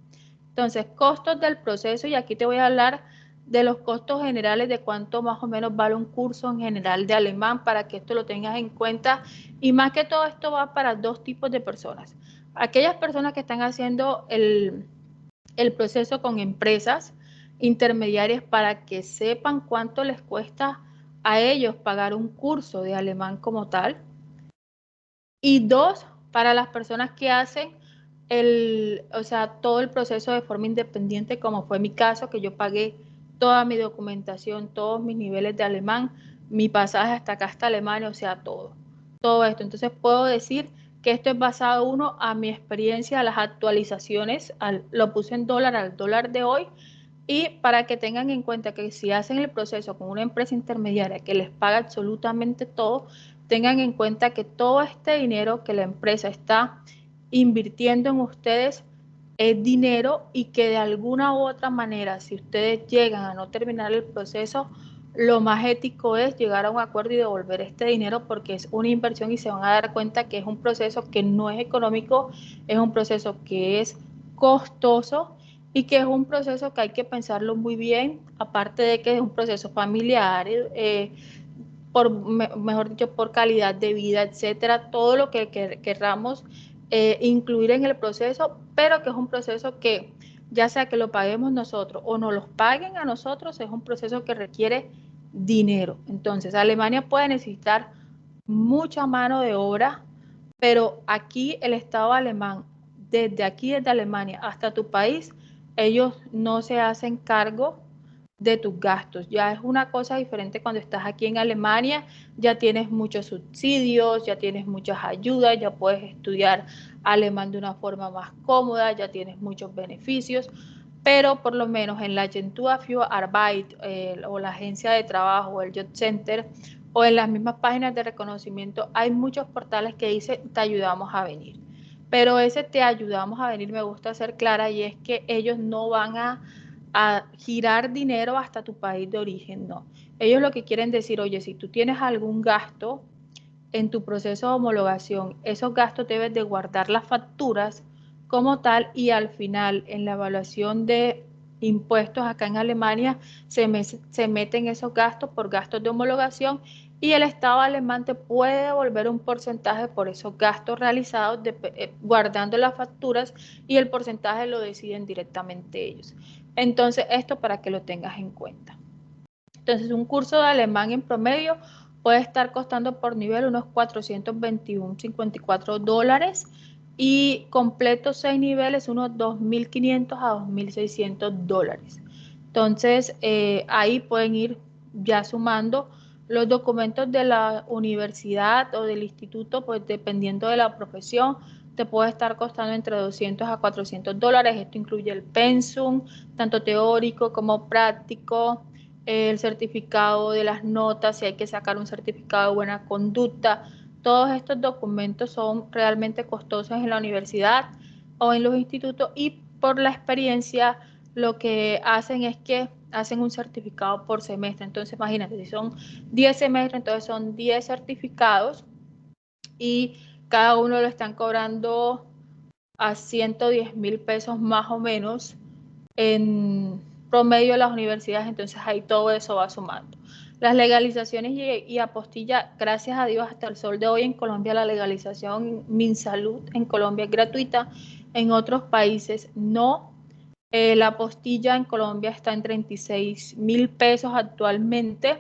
Entonces, costos del proceso, y aquí te voy a hablar de los costos generales, de cuánto más o menos vale un curso en general de alemán, para que esto lo tengas en cuenta. Y más que todo esto va para dos tipos de personas. Aquellas personas que están haciendo el proceso con empresas intermediarias para que sepan cuánto les cuesta a ellos pagar un curso de alemán como tal. Y dos, para las personas que hacen todo el proceso de forma independiente, como fue mi caso, que yo pagué toda mi documentación, todos mis niveles de alemán, mi pasaje hasta acá, hasta Alemania, o sea, todo esto. Entonces puedo decir que esto es basado, uno, a mi experiencia, a las actualizaciones, lo puse en dólar, al dólar de hoy, y para que tengan en cuenta que si hacen el proceso con una empresa intermediaria que les paga absolutamente todo, tengan en cuenta que todo este dinero que la empresa está invirtiendo en ustedes es dinero y que de alguna u otra manera, si ustedes llegan a no terminar el proceso, lo más ético es llegar a un acuerdo y devolver este dinero porque es una inversión y se van a dar cuenta que es un proceso que no es económico, es un proceso que es costoso y que es un proceso que hay que pensarlo muy bien, aparte de que es un proceso familiar, mejor dicho, por calidad de vida, etcétera, todo lo que querramos incluir en el proceso, pero que es un proceso que ya sea que lo paguemos nosotros o nos lo paguen a nosotros, es un proceso que requiere dinero. Entonces, Alemania puede necesitar mucha mano de obra, pero aquí el Estado alemán, desde Alemania hasta tu país, ellos no se hacen cargo de tus gastos. Ya es una cosa diferente cuando estás aquí en Alemania, ya tienes muchos subsidios, ya tienes muchas ayudas, ya puedes estudiar alemán de una forma más cómoda, ya tienes muchos beneficios, pero por lo menos en la Agentur für Arbeit o la agencia de trabajo o el Job Center o en las mismas páginas de reconocimiento hay muchos portales que dicen te ayudamos a venir. Pero ese te ayudamos a venir me gusta ser clara y es que ellos no van a girar dinero hasta tu país de origen, no. Ellos lo que quieren decir, oye, si tú tienes algún gasto en tu proceso de homologación, esos gastos debes de guardar las facturas como tal y al final en la evaluación de impuestos acá en Alemania se meten esos gastos por gastos de homologación y el Estado alemán te puede devolver un porcentaje por esos gastos realizados guardando las facturas y el porcentaje lo deciden directamente ellos. Entonces, esto para que lo tengas en cuenta. Entonces, un curso de alemán en promedio puede estar costando por nivel unos 421,54 dólares y completo 6 niveles unos 2.500 a 2.600 dólares. Entonces, ahí pueden ir ya sumando los documentos de la universidad o del instituto, pues dependiendo de la profesión, te puede estar costando entre 200 a 400 dólares. Esto incluye el pensum, tanto teórico como práctico, el certificado de las notas, si hay que sacar un certificado de buena conducta. Todos estos documentos son realmente costosos en la universidad o en los institutos y por la experiencia lo que hacen es que hacen un certificado por semestre. Entonces, imagínate, si son 10 semestres, entonces son 10 certificados y cada uno lo están cobrando a 110,000 pesos más o menos en promedio de las universidades, entonces ahí todo eso va sumando. Las legalizaciones y apostilla, gracias a Dios, hasta el sol de hoy en Colombia la legalización MinSalud en Colombia es gratuita, en otros países no. La apostilla en Colombia está en 36,000 pesos actualmente.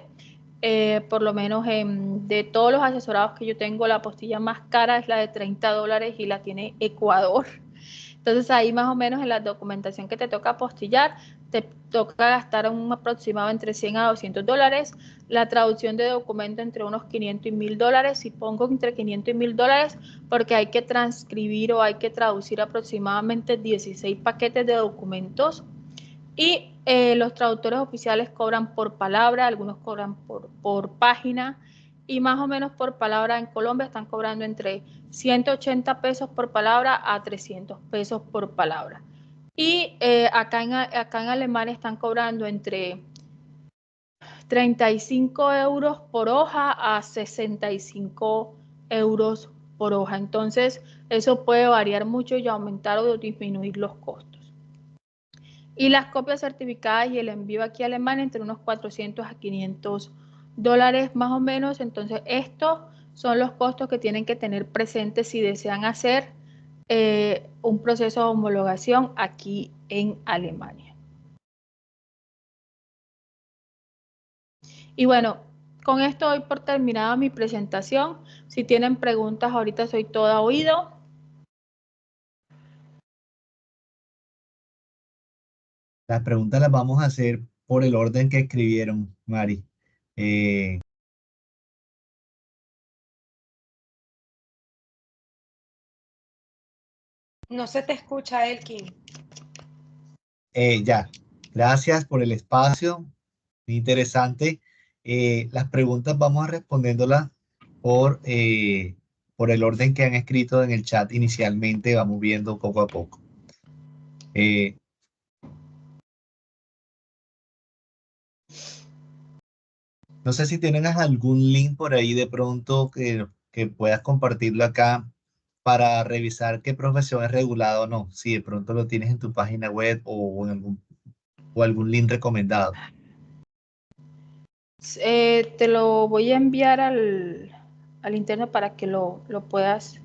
por lo menos de todos los asesorados que yo tengo, la apostilla más cara es la de $30 y la tiene Ecuador. Entonces ahí más o menos en la documentación que te toca apostillar, te toca gastar un aproximado entre 100 a $200, la traducción de documento entre unos 500 y $1000, y pongo entre 500 y $1000 porque hay que transcribir o hay que traducir aproximadamente 16 paquetes de documentos, y los traductores oficiales cobran por palabra, algunos cobran por página, y más o menos por palabra en Colombia están cobrando entre 180 pesos por palabra a 300 pesos por palabra. Y acá en Alemania están cobrando entre 35 euros por hoja a 65 euros por hoja. Entonces, eso puede variar mucho y aumentar o disminuir los costos. Y las copias certificadas y el envío aquí a Alemania entre unos 400 a 500 dólares más o menos. Entonces, estos son los costos que tienen que tener presentes si desean hacer un proceso de homologación aquí en Alemania. Y bueno, con esto doy por terminada mi presentación. Si tienen preguntas, ahorita soy toda oído. Las preguntas las vamos a hacer por el orden que escribieron, Mari. Eh, No se te escucha, Elkin. ya, gracias por el espacio, muy interesante. Las preguntas vamos a respondiéndolas por el orden que han escrito en el chat inicialmente, vamos viendo poco a poco. Eh, no sé si tienes algún link por ahí de pronto que puedas compartirlo acá para revisar qué profesión es regulada o no. Si de pronto lo tienes en tu página web o algún link recomendado. Te lo voy a enviar al interno para que lo puedas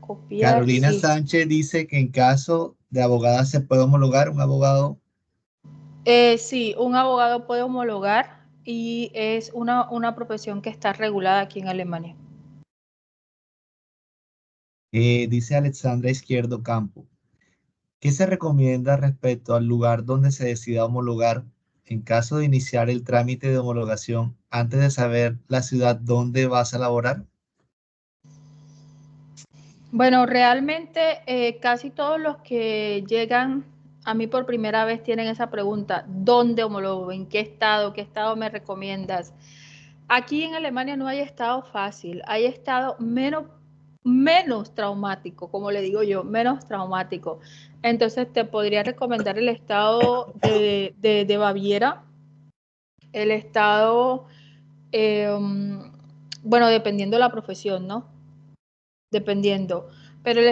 copiar. Carolina Sí. Sánchez dice que en caso de abogada se puede homologar un abogado. Sí, un abogado puede homologar y es una profesión que está regulada aquí en Alemania. Dice Alexandra Izquierdo Campo. ¿Qué se recomienda respecto al lugar donde se decida homologar en caso de iniciar el trámite de homologación antes de saber la ciudad donde vas a laborar? Bueno, realmente casi todos los que llegan a mí por primera vez tienen esa pregunta: ¿dónde homologo? ¿En qué estado? ¿Qué estado me recomiendas? Aquí en Alemania no hay estado fácil, hay estado menos traumático, como le digo yo, menos traumático. Entonces te podría recomendar el estado de Baviera, el estado, bueno, dependiendo de la profesión, ¿no? Dependiendo. Pero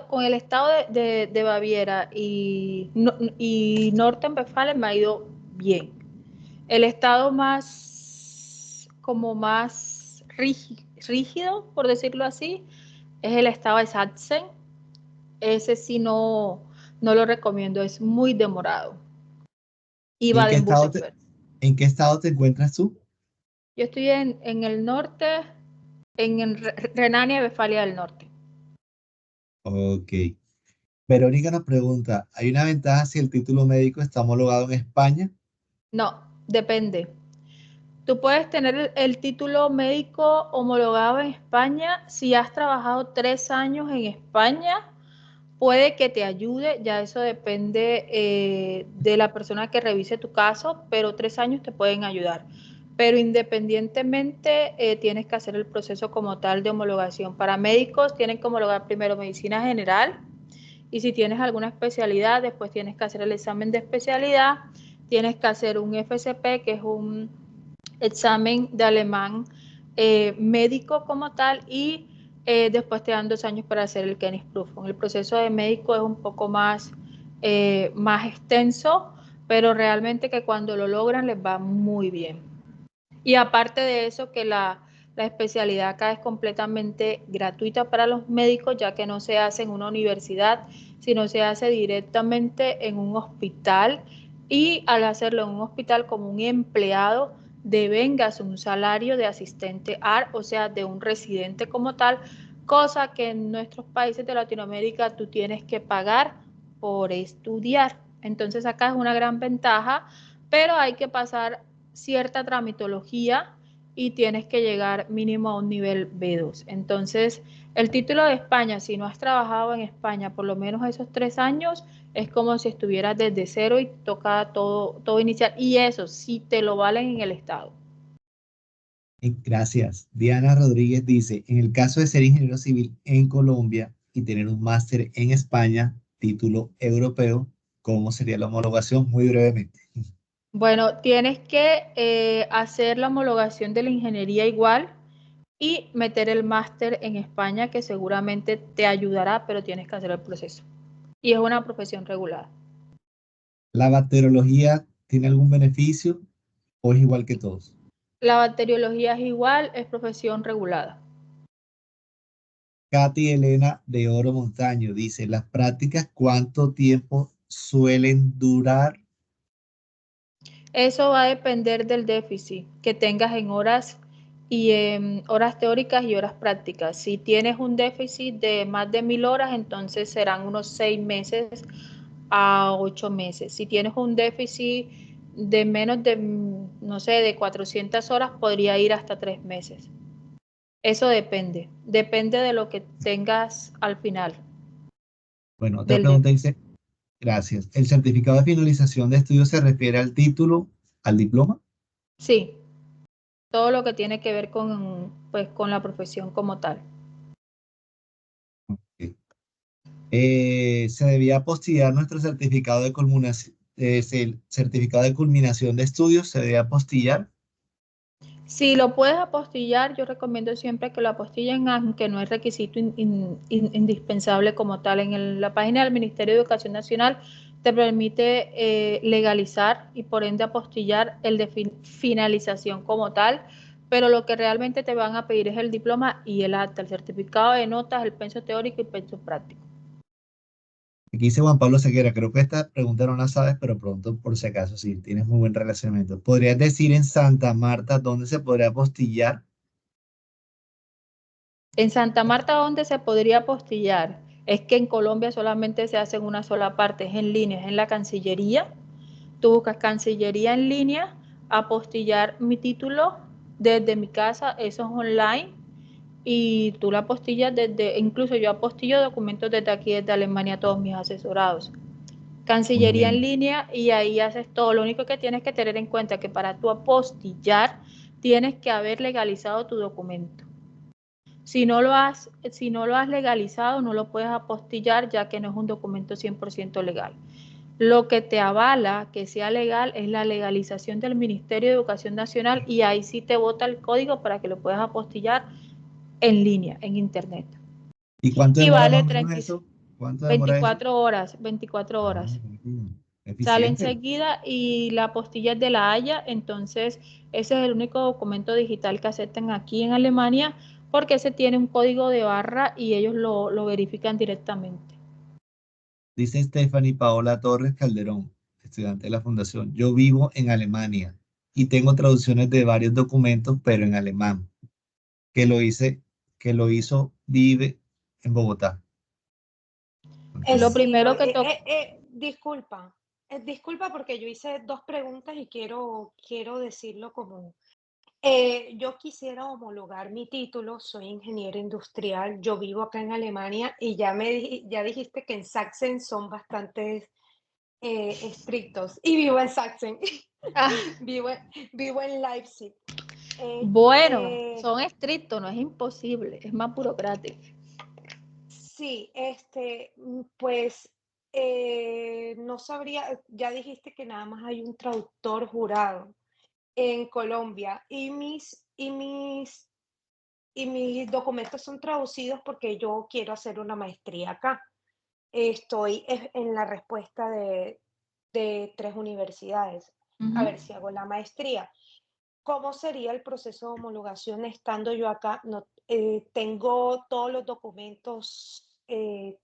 con el estado de Baviera y Nordrhein-Westfalen me ha ido bien. El estado como más rígido, por decirlo así, es el estado de Sachsen. Ese sí no lo recomiendo, es muy demorado. Y ¿Y Baden-Württemberg. en qué estado te encuentras tú? Yo estoy en el norte, en Renania-Westfalia del Norte. Ok. Verónica nos pregunta, ¿hay una ventaja si el título médico está homologado en España? No, depende. Tú puedes tener el título médico homologado en España si has trabajado 3 años en España. Puede que te ayude, ya eso depende de la persona que revise tu caso, pero 3 años te pueden ayudar. Pero independientemente, tienes que hacer el proceso como tal de homologación. Para médicos tienen que homologar primero medicina general, y si tienes alguna especialidad, después tienes que hacer el examen de especialidad, tienes que hacer un FSP, que es un examen de alemán médico como tal, y después te dan 2 años para hacer el Kennisprüfung. El proceso de médico es un poco más extenso, pero realmente que cuando lo logran les va muy bien. Y aparte de eso, que la especialidad acá es completamente gratuita para los médicos, ya que no se hace en una universidad, sino se hace directamente en un hospital y al hacerlo en un hospital como un empleado, devengas un salario de asistente AR, o sea, de un residente como tal, cosa que en nuestros países de Latinoamérica tú tienes que pagar por estudiar. Entonces acá es una gran ventaja, pero hay que pasar cierta tramitología y tienes que llegar mínimo a un nivel B2. Entonces, el título de España, si no has trabajado en España por lo menos esos 3 años, es como si estuvieras desde cero y toca todo inicial. Y eso sí te lo valen en el Estado. Gracias. Diana Rodríguez dice, en el caso de ser ingeniero civil en Colombia y tener un máster en España, título europeo, ¿cómo sería la homologación? Muy brevemente. Bueno, tienes que hacer la homologación de la ingeniería igual y meter el máster en España, que seguramente te ayudará, pero tienes que hacer el proceso. Y es una profesión regulada. ¿La bacteriología tiene algún beneficio o es igual que todos? La bacteriología es igual, es profesión regulada. Katy Elena de Oro Montaño dice, ¿las prácticas cuánto tiempo suelen durar? Eso va a depender del déficit que tengas en horas y en horas teóricas y horas prácticas. Si tienes un déficit de más de 1000 horas, entonces serán unos 6 meses a 8 meses. Si tienes un déficit de menos de, no sé, de 400 horas, podría ir hasta 3 meses. Eso depende de lo que tengas al final Bueno, otra del pregunta déficit. dice, gracias. ¿El certificado de finalización de estudios se refiere al título, al diploma? Sí, todo lo que tiene que ver con, pues, con la profesión como tal. Ok. Se debía apostillar nuestro certificado de culminación, el certificado de culminación de estudios, se debía apostillar. Si lo puedes apostillar, yo recomiendo siempre que lo apostillen, aunque no es requisito indispensable como tal. La página del Ministerio de Educación Nacional te permite legalizar y por ende apostillar el de finalización como tal, pero lo que realmente te van a pedir es el diploma y el acta, el certificado de notas, el penso teórico y penso práctico. Aquí dice Juan Pablo Seguera, creo que esta pregunta no la sabes, pero pronto, por si acaso, sí, tienes muy buen relacionamiento. ¿Podrías decir en Santa Marta dónde se podría apostillar? En Santa Marta, ¿dónde se podría apostillar? Es que en Colombia solamente se hace en una sola parte, es en línea, es en la Cancillería. Tú buscas Cancillería en línea, apostillar mi título desde mi casa, eso es online, y tú la apostillas incluso yo apostillo documentos desde aquí, desde Alemania, a todos mis asesorados. Muy Cancillería en bien. línea y ahí haces todo. Lo único que tienes que tener en cuenta es que para tu apostillar tienes que haber legalizado tu documento. Si no lo has legalizado, no lo puedes apostillar ya que no es un documento 100% legal. Lo que te avala que sea legal es la legalización del Ministerio de Educación Nacional y ahí sí te bota el código para que lo puedas apostillar en línea, en internet. ¿Y cuánto Y demora más vale o menos eso? ¿Cuánto demora eso? 24 horas, 24 Ah, horas. rápido. Sale Eficiente. enseguida y la apostilla es de la Haya, entonces ese es el único documento digital que aceptan aquí en Alemania porque ese tiene un código de barra y ellos lo verifican directamente. Dice Stephanie Paola Torres Calderón, estudiante de la Fundación. Yo vivo en Alemania y tengo traducciones de varios documentos, pero en alemán, que lo hice, que lo hizo, vive en Bogotá. Lo Ok. Sí, primero que toca, disculpa. Disculpa porque yo hice dos preguntas y quiero decirlo como yo quisiera homologar mi título, soy ingeniero industrial, yo vivo acá en Alemania y ya dijiste que en Sachsen son bastante estrictos y vivo en Sachsen, ah, vivo, vivo en Leipzig. Eh, bueno, eh, son estrictos, no es imposible, es más burocrático. sí, pues no sabría, ya dijiste que nada más hay un traductor jurado en Colombia y mis documentos son traducidos porque yo quiero hacer una maestría acá. Estoy en la respuesta de 3 universidades, a Ujú. ver si hago la maestría. ¿Cómo sería el proceso de homologación estando yo acá? No, tengo todos los documentos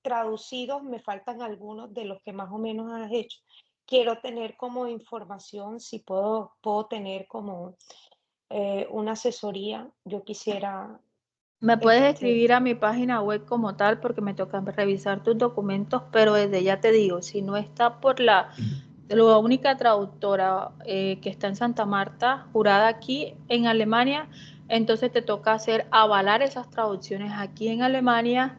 traducidos, me faltan algunos de los que más o menos has hecho. quiero tener como información, si puedo tener como una asesoría. Yo quisiera Me puedes entonces, escribir a mi página web como tal porque me toca revisar tus documentos, pero desde ya te digo, si no está por la única traductora que está en Santa Marta, jurada aquí en Alemania, entonces te toca hacer avalar esas traducciones aquí en Alemania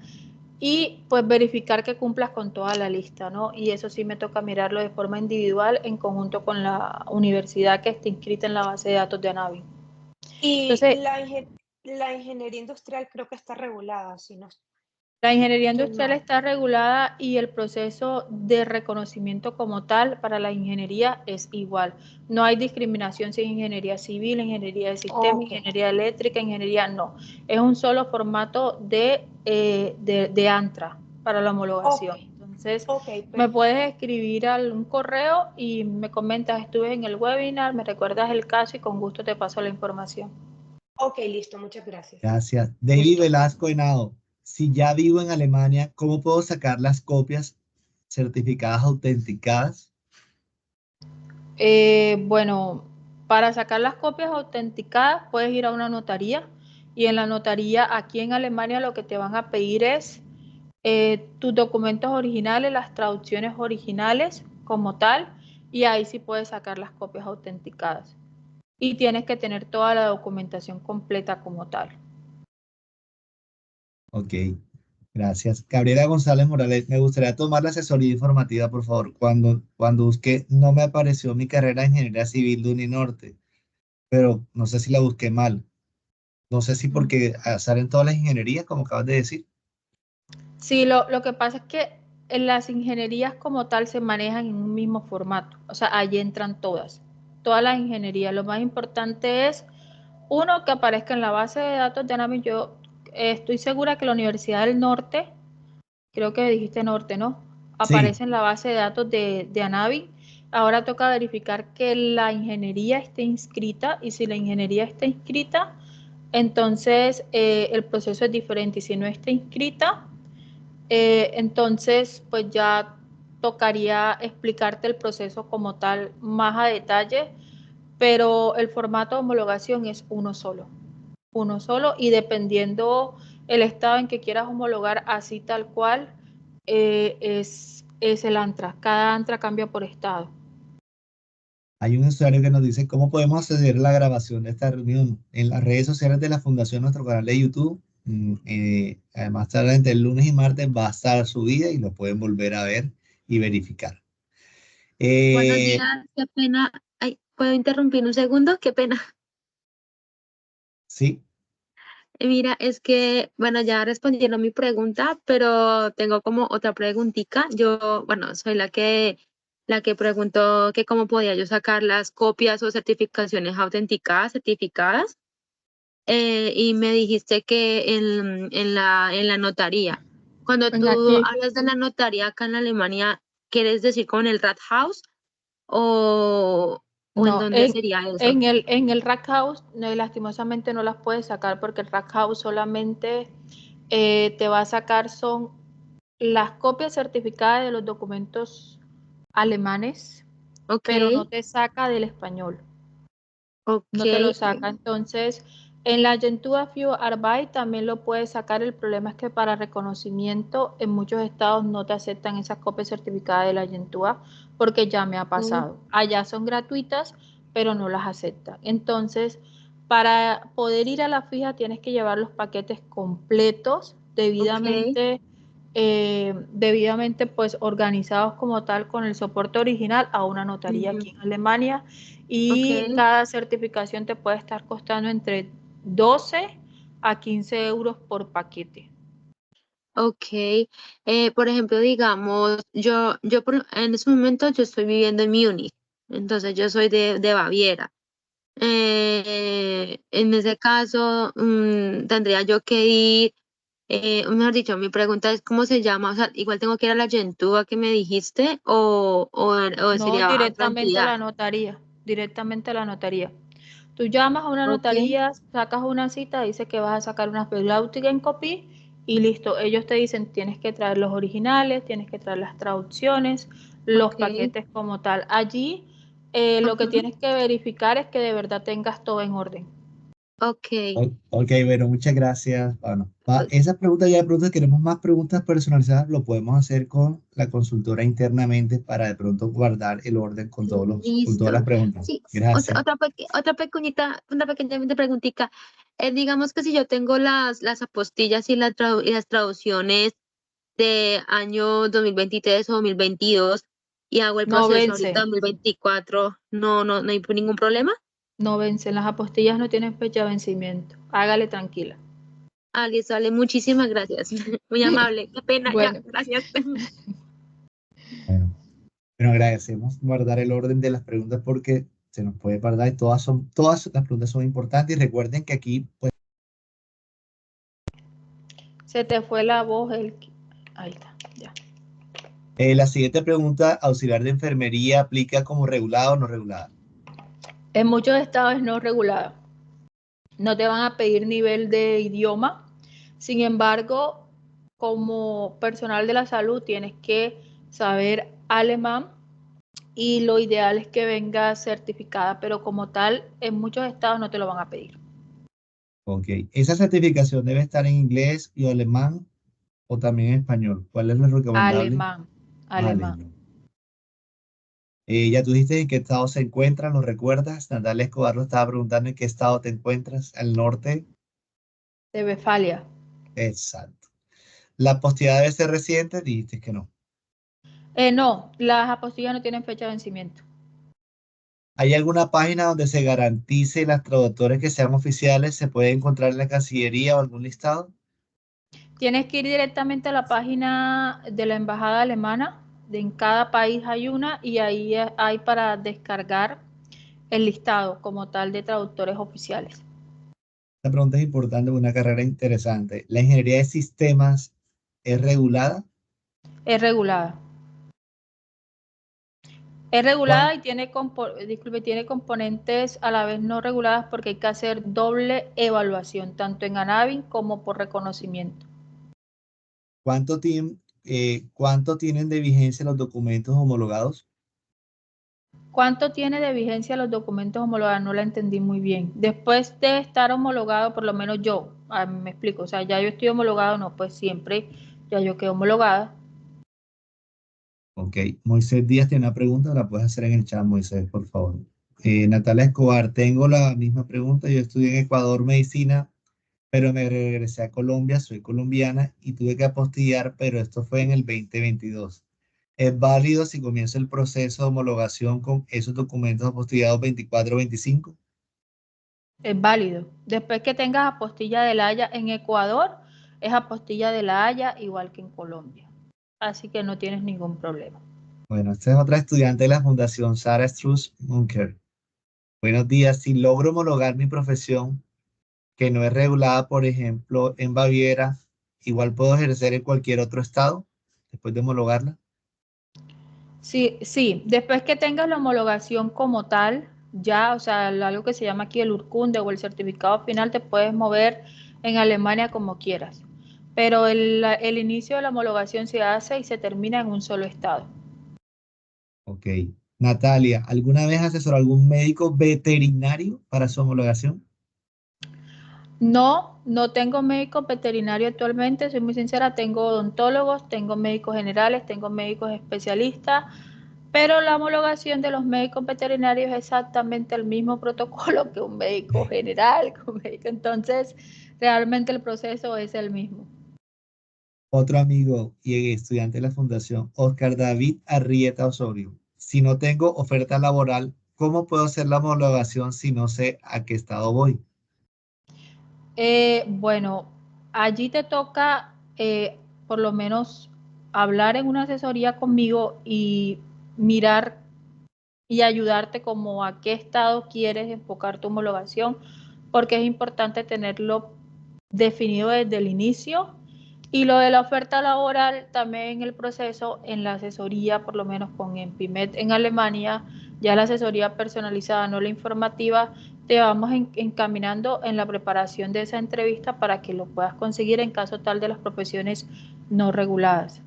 y pues verificar que cumplas con toda la lista, ¿no? Y eso sí me toca mirarlo de forma individual en conjunto con la universidad que esté inscrita en la base de datos de ANAVI. y Entonces, la ingeniería industrial creo que está regulada, si no la ingeniería estoy industrial mal. está regulada y el proceso de reconocimiento como tal para la ingeniería es igual. No hay discriminación si es ingeniería civil, ingeniería de sistema, Ok, ingeniería eléctrica, ingeniería no. Es un solo formato de ANTRA para la ok, homologación. Entonces, ok, me puedes escribir un correo y me comentas, estuve en el webinar, me recuerdas el caso y con gusto te paso la información. ok, listo, muchas gracias. Gracias. David Gusto. Velasco Henao, si ya vivo en Alemania, ¿cómo puedo sacar las copias certificadas autenticadas? Bueno, para sacar las copias autenticadas puedes ir a una notaría y en la notaría aquí en Alemania lo que te van a pedir es tus documentos originales, las traducciones originales como tal, y ahí sí puedes sacar las copias autenticadas. Y tienes que tener toda la documentación completa como tal. Ok, gracias. Gabriela González Morales, me gustaría tomar la asesoría informativa, por favor. Cuando busqué, no me apareció mi carrera de Ingeniería Civil de Uninorte, pero no sé si la busqué mal. No sé si porque salen todas las ingenierías, como acabas de decir. Sí, lo que pasa es que en las ingenierías como tal se manejan en un mismo formato, o sea, allí entran todas las ingenierías. Lo más importante es, uno, que aparezca en la base de datos de ANAMI. Yo estoy segura que la Universidad del Norte, creo que dijiste Norte, ¿no? Sí, Aparece en la base de datos de ANAVI. Ahora toca verificar que la ingeniería esté inscrita y si la ingeniería está inscrita, entonces el proceso es diferente y si no está inscrita, entonces, pues ya tocaría explicarte el proceso como tal más a detalle, pero el formato de homologación es uno solo y dependiendo el estado en que quieras homologar así tal cual, es el ANTRA. Cada ANTRA cambia por estado. hay un usuario que nos dice cómo podemos acceder a la grabación de esta reunión en las redes sociales de la Fundación, nuestro canal de YouTube. Además, tarde entre el lunes y martes va a estar subida y lo pueden volver a ver y verificar. Buenos Eh, días, qué pena. Ay, ¿puedo interrumpir un segundo? Qué pena. sí, Mira, es que, bueno, ya respondieron mi pregunta, pero tengo como otra preguntita. Yo, bueno, soy la que preguntó que cómo podía yo sacar las copias o certificaciones autenticadas, certificadas, y me dijiste que en la notaría. Cuando Venga, tú aquí. hablas de la notaría acá en Alemania, ¿quieres decir con el Rathaus o en No, dónde sería eso? en el Rack House lastimosamente no las puedes sacar porque el Rack House solamente te va a sacar son las copias certificadas de los documentos alemanes, Ok, pero no te saca del español, ok. no te lo saca. Entonces, en la Agentur für Arbeit también lo puedes sacar. El problema es que para reconocimiento en muchos estados no te aceptan esas copias certificadas de la Agentur porque ya me ha Ok, pasado. Allá son gratuitas, pero no las aceptan. Entonces, para poder ir a la fija tienes que llevar los paquetes completos, ok, debidamente pues organizados como tal con el soporte original a una notaría ujú, aquí en Alemania ok, y cada certificación te puede estar costando entre 12 a 15 euros por paquete. ok. Por ejemplo, digamos, en este momento yo estoy viviendo en Múnich, entonces yo soy de Baviera. En ese caso, tendría yo que ir, mejor dicho, mi pregunta es cómo se llama, o sea, igual tengo que ir a la Gentúa que me dijiste o No, sería a otra directamente a entidad. la notaría, directamente a la notaría. Tú llamas a una Ok, notaría, sacas una cita, dice que vas a sacar una en copy y listo. Ellos te dicen tienes que traer los originales, tienes que traer las traducciones, los Ok, paquetes como tal. Allí lo que ajá, tienes que verificar es que de verdad tengas todo en orden. ok. Ok, bueno, muchas gracias. Bueno, esas preguntas ya de pronto queremos más preguntas personalizadas, lo podemos hacer con la consultora internamente para de pronto guardar el orden con con todas las Listo. preguntas. Sí, Gracias. otra una pequeña preguntita. Digamos que si yo tengo las apostillas y, y las traducciones de año 2023 o 2022 y hago el No proceso ahorita vence, 2024, no hay ningún problema. no vencen. Las apostillas no tienen fecha de vencimiento. Hágale tranquila. Ah, listo, vale, muchísimas gracias. Muy amable. Qué pena, ya, Bueno, gracias. Bueno, bueno, agradecemos guardar el orden de las preguntas porque se nos puede guardar y todas las preguntas son importantes y recuerden que aquí, pues, se te fue la voz, el... Ahí está, ya. la siguiente pregunta, auxiliar de enfermería, ¿aplica como regulada o no regulada? En muchos estados es no regulada. No te van a pedir nivel de idioma. Sin embargo, como personal de la salud tienes que saber alemán y lo ideal es que venga certificada, pero como tal, en muchos estados no te lo van a pedir. Ok, esa certificación debe estar en inglés y alemán o también en español. ¿Cuál es lo recomendable? Alemán, alemán. Alemán. Ya tú dijiste en qué estado se encuentra, ¿lo recuerdas? Natalia Escobar lo estaba preguntando en qué estado te encuentras, al norte. De Westfalia. Exacto. La postilla debe ser reciente, dijiste que no. No, las apostillas no tienen fecha de vencimiento. ¿Hay alguna página donde se garantice las traductores que sean oficiales? ¿Se puede encontrar en la Cancillería o algún listado? Tienes que ir directamente a la página de la embajada alemana. En cada país hay una y ahí hay para descargar el listado como tal de traductores oficiales. Esta pregunta es importante, una carrera interesante. ¿La ingeniería de sistemas es regulada? Es regulada. Es ¿Cuán- regulada y tiene, disculpe, tiene componentes a la vez no reguladas porque hay que hacer doble evaluación, tanto en ANAVI como por reconocimiento. ¿Cuánto tienen de vigencia los documentos homologados? ¿Cuánto tiene de vigencia los documentos homologados? No la entendí muy bien. Después de estar homologado, por lo menos yo, me explico, o sea, ya yo estoy homologado, no, pues siempre ya yo quedo homologada. Ok, Moisés Díaz tiene una pregunta, la puedes hacer en el chat, Moisés, por favor. Natalia Escobar, tengo la misma pregunta. Yo estudié en Ecuador medicina, pero me regresé a Colombia, soy colombiana y tuve que apostillar, pero esto fue en el 2022. ¿Es válido si comienzo el proceso de homologación con esos documentos apostillados 24-25? Es válido. Después que tengas apostilla de la Haya en Ecuador, es apostilla de la Haya igual que en Colombia. Así que no tienes ningún problema. Bueno, esta es otra estudiante de la Fundación Sarah Struss Munker. Buenos días, si logro homologar mi profesión, que no es regulada, por ejemplo, en Baviera, igual puedo ejercer en cualquier otro estado después de homologarla. Sí, sí, después que tengas la homologación como tal, ya, o sea, algo que se llama aquí el Urkunde o el certificado final, te puedes mover en Alemania como quieras. Pero el inicio de la homologación se hace y se termina en un solo estado. Ok. Natalia, ¿alguna vez asesoró a algún médico veterinario para su homologación? No, no tengo médico veterinario actualmente, soy muy sincera, tengo odontólogos, tengo médicos generales, tengo médicos especialistas, pero la homologación de los médicos veterinarios es exactamente el mismo protocolo que un médico general, que un médico, entonces realmente el proceso es el mismo. Otro amigo y estudiante de la Fundación, Oscar David Arrieta Osorio. Si no tengo oferta laboral, ¿cómo puedo hacer la homologación si no sé a qué estado voy? Bueno, allí te toca por lo menos hablar en una asesoría conmigo y mirar y ayudarte como a qué estado quieres enfocar tu homologación, porque es importante tenerlo definido desde el inicio. Y lo de la oferta laboral también en el proceso, en la asesoría, por lo menos con Empimet en Alemania, ya la asesoría personalizada, no la informativa, te vamos encaminando en la preparación de esa entrevista para que lo puedas conseguir en caso tal de las profesiones no reguladas.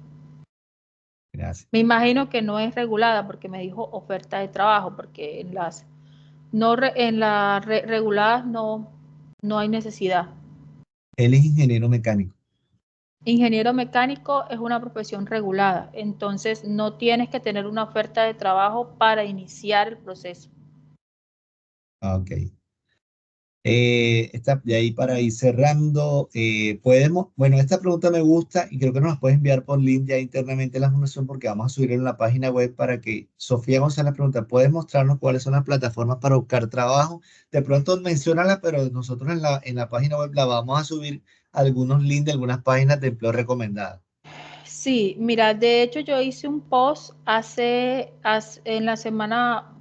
Gracias. Me imagino que no es regulada porque me dijo oferta de trabajo, porque en las reguladas no hay necesidad. Él es ingeniero mecánico. Ingeniero mecánico es una profesión regulada, entonces no tienes que tener una oferta de trabajo para iniciar el proceso. Ah, ok. De ahí para ir cerrando, bueno, esta pregunta me gusta y creo que nos la puedes enviar por link ya internamente a la fundación porque vamos a subirlo en la página web para que Sofía González pregunta, ¿puedes mostrarnos cuáles son las plataformas para buscar trabajo? De pronto menciónala, pero nosotros en la página web la vamos a subir algunos links de algunas páginas de empleo recomendadas. Sí, mira, de hecho yo hice un post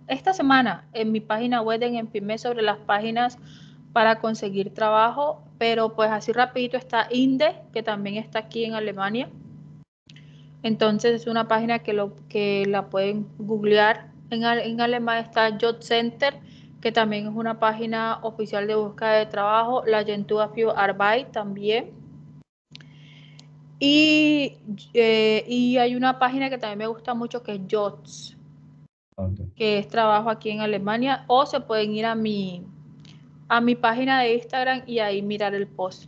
esta semana, en mi página web en Empime sobre las páginas para conseguir trabajo, pero pues así rapidito está INDE, que también está aquí en Alemania. Entonces es una página que la pueden googlear. En Alemania está Job Center, que también es una página oficial de búsqueda de trabajo. La Agentur für Arbeit también. Y hay una página que también me gusta mucho que es Jobs, Ok. que es trabajo aquí en Alemania. O se pueden ir a mi página de Instagram y ahí mirar el post.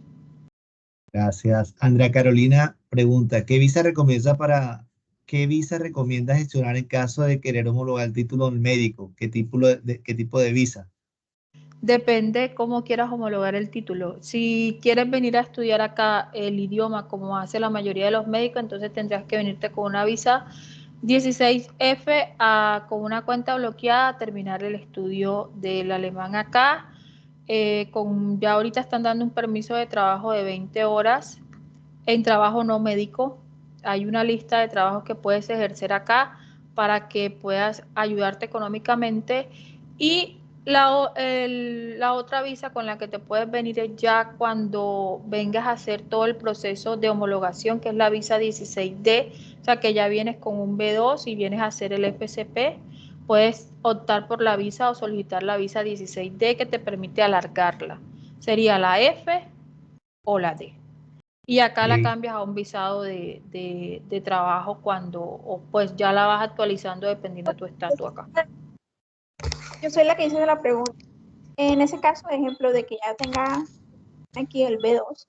Gracias. Andrea Carolina pregunta, ¿qué visa recomienda gestionar en caso de querer homologar el título médico? ¿Qué tipo de visa? Depende cómo quieras homologar el título. Si quieres venir a estudiar acá el idioma como hace la mayoría de los médicos, entonces tendrías que venirte con una visa 16F con una cuenta bloqueada a terminar el estudio del alemán acá. Ya ahorita están dando un permiso de trabajo de 20 horas en trabajo no médico. Hay una lista de trabajos que puedes ejercer acá para que puedas ayudarte económicamente y la otra visa con la que te puedes venir es ya cuando vengas a hacer todo el proceso de homologación, que es la visa 16D, o sea que ya vienes con un B2 y vienes a hacer el FCP, puedes optar por la visa o solicitar la visa 16D que te permite alargarla. Sería la F o la D. Y acá la Ok. cambias a un visado de trabajo o pues ya la vas actualizando dependiendo de tu estatus acá. Yo soy la que hice la pregunta. En ese caso, ejemplo de que ya tenga aquí el B2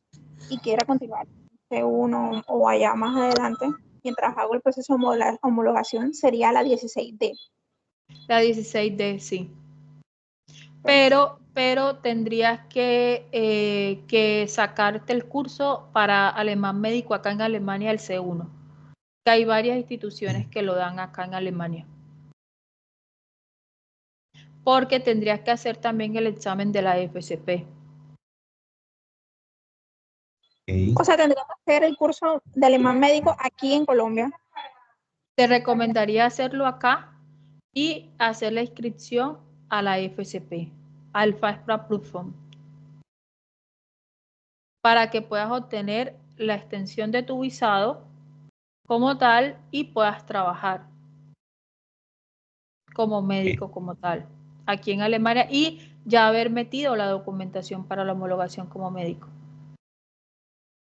y quiera continuar C1 o allá más adelante, mientras hago el proceso de homologación, sería la 16D. La 16D, sí. Perfecto. Pero tendrías que sacarte el curso para alemán médico acá en Alemania, el C1. Que hay varias instituciones que lo dan acá en Alemania. Porque tendrías que hacer también el examen de la FCP. O sea, tendría que hacer el curso de alemán médico aquí en Colombia. Te recomendaría hacerlo acá y hacer la inscripción a la FCP, al Fachsprachprüfung, para que puedas obtener la extensión de tu visado como tal y puedas trabajar como Ok. médico como tal aquí en Alemania y ya haber metido la documentación para la homologación como médico.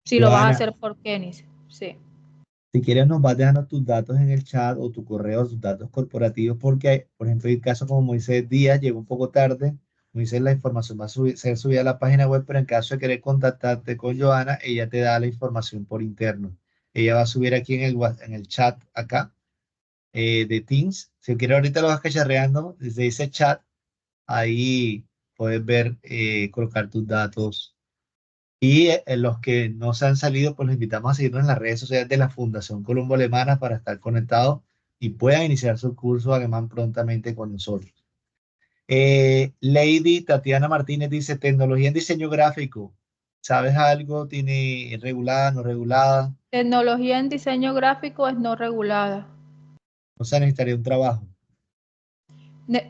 Si lo vas a Joana, hacer por Kenis, sí. si quieres nos vas dejando tus datos en el chat o tu correo, tus datos corporativos, porque, por ejemplo, el caso como Moisés Díaz llegó un poco tarde. Moisés, la información va a ser subida a la página web, pero en caso de querer contactarte con Joana, ella te da la información por interno. Ella va a subir aquí en el chat acá de Teams. Si quieres ahorita lo vas cacharreando desde ese chat, ahí puedes ver, colocar tus datos. Y los que no se han salido, pues los invitamos a seguirnos en las redes sociales de la Fundación Colombo Alemana para estar conectados y puedan iniciar su curso alemán prontamente con nosotros. Lady Tatiana Martínez dice, tecnología en diseño gráfico. ¿Sabes algo? ¿Tiene regulada, no regulada? Tecnología en diseño gráfico es no regulada. O sea, necesitaría un trabajo.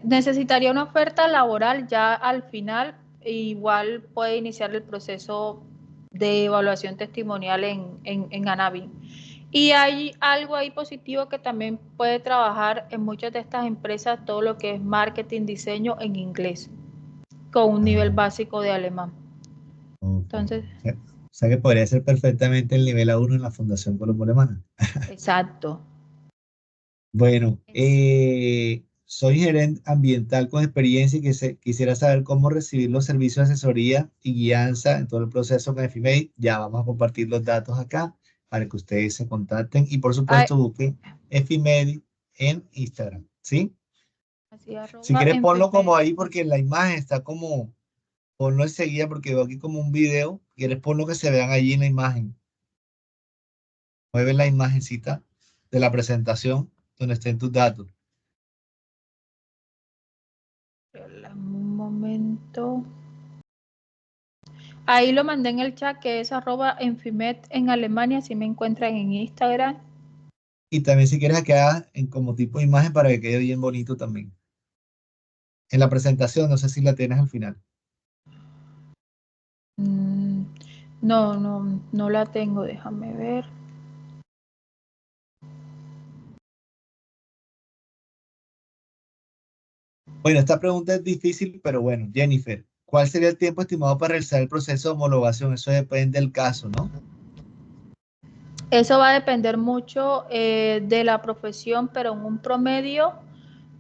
Necesitaría una oferta laboral ya al final, igual puede iniciar el proceso de evaluación testimonial en Anabi. Y hay algo ahí positivo que también puede trabajar en muchas de estas empresas, todo lo que es marketing, diseño en inglés, con un nivel Ah, básico de alemán. ok. Entonces, O sea que podría ser perfectamente el nivel A1 en la Fundación Colombo Alemana. exacto. Bueno, soy gerente ambiental con experiencia y quisiera saber cómo recibir los servicios de asesoría y guianza en todo el proceso con EFIMED. Ya vamos a compartir los datos acá para que ustedes se contacten y por Ay, supuesto busquen EFIMED en Instagram, ¿sí? así Si arroba quieres en ponlo como Gmail. ahí porque la imagen está como, ponlo enseguida porque veo aquí como un video. ¿Quieres ponlo que se vean allí en la imagen? Mueve la imagencita de la presentación donde estén tus datos. Un momento. Ahí lo mandé en el chat, que es arroba Enfimet en Alemania, si me encuentran en Instagram. Y también si quieres que quede en como tipo de imagen para que quede bien bonito también. En la presentación, no sé si la tienes al final. No, no la tengo, déjame ver. Bueno, esta pregunta es difícil, pero bueno, Jennifer, ¿cuál sería el tiempo estimado para realizar el proceso de homologación? Eso depende del caso, ¿no? Eso va a depender mucho de la profesión, pero en un promedio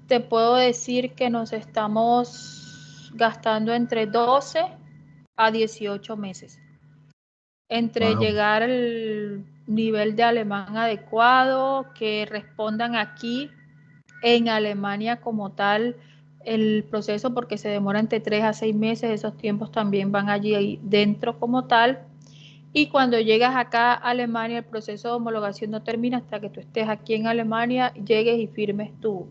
te puedo decir que nos estamos gastando entre 12 a 18 meses. Entre Wow. llegar al nivel de alemán adecuado, que respondan aquí en Alemania como tal el proceso, porque se demora entre 3 a 6 meses, esos tiempos también van allí dentro como tal. Y cuando llegas acá a Alemania, el proceso de homologación no termina hasta que tú estés aquí en Alemania, llegues y firmes tu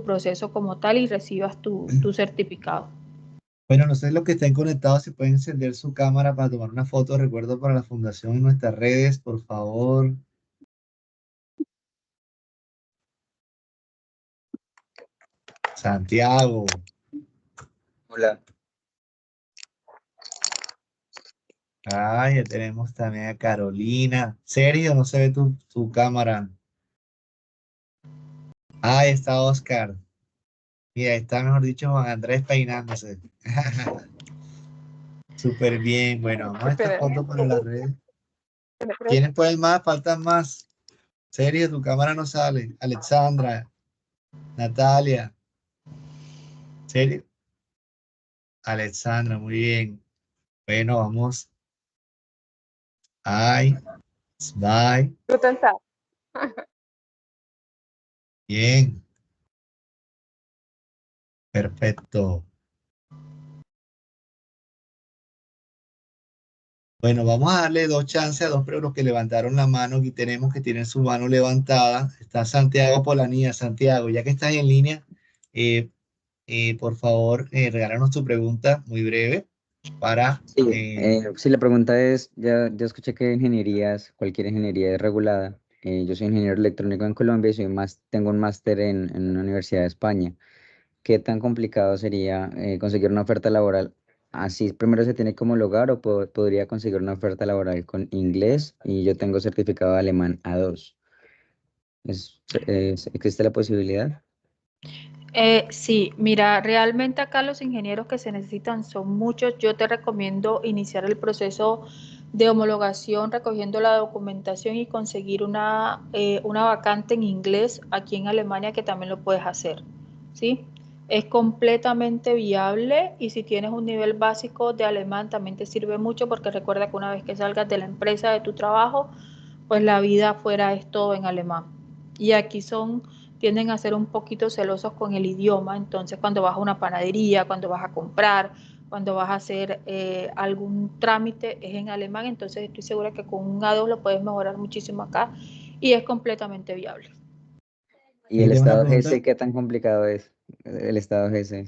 proceso como tal y recibas tu certificado. Bueno, no sé los que estén conectados si pueden encender su cámara para tomar una foto de recuerdo para la fundación en nuestras redes, por favor. Santiago. Hola. Ay, ya tenemos también a Carolina. Sergio, no se ve tu cámara. Ahí está Oscar. Y ahí está, mejor dicho, Juan Andrés peinándose. Súper bien. Bueno, vamos a esta foto para las redes. ¿Quiénes pueden más? Faltan más. Sergio, tu cámara no sale. Alexandra, Natalia. ¿Serio? Alexandra, muy bien. Bueno, vamos. Ay, bye. Guten Tag. Bien, perfecto. Bueno, vamos a darle dos chances a dos los que levantaron la mano. Aquí tenemos que tienen su mano levantada. Está Santiago Polanía. Santiago, ya que estás en línea, eh, por favor, regálanos tu pregunta muy breve para... Sí, sí, la pregunta es, ya escuché que ingenierías, cualquier ingeniería es regulada. Yo soy ingeniero electrónico en Colombia y tengo un máster en una universidad de España. ¿Qué tan complicado sería conseguir una oferta laboral? Así, primero se tiene que homologar o podría conseguir una oferta laboral con inglés y yo tengo certificado de alemán A2. ¿Existe la posibilidad? Sí, mira, realmente acá los ingenieros que se necesitan son muchos. Yo te recomiendo iniciar el proceso de homologación recogiendo la documentación y conseguir una vacante en inglés aquí en Alemania que también lo puedes hacer, ¿sí? Es completamente viable y si tienes un nivel básico de alemán también te sirve mucho porque recuerda que una vez que salgas de la empresa de tu trabajo, pues la vida afuera es todo en alemán. Y aquí tienden a ser un poquito celosos con el idioma, entonces cuando vas a una panadería, cuando vas a comprar, cuando vas a hacer algún trámite es en alemán, entonces estoy segura que con un A2 lo puedes mejorar muchísimo acá y es completamente viable. ¿Y Ahí el tengo una estado pregunta. GC qué tan complicado es? El estado GC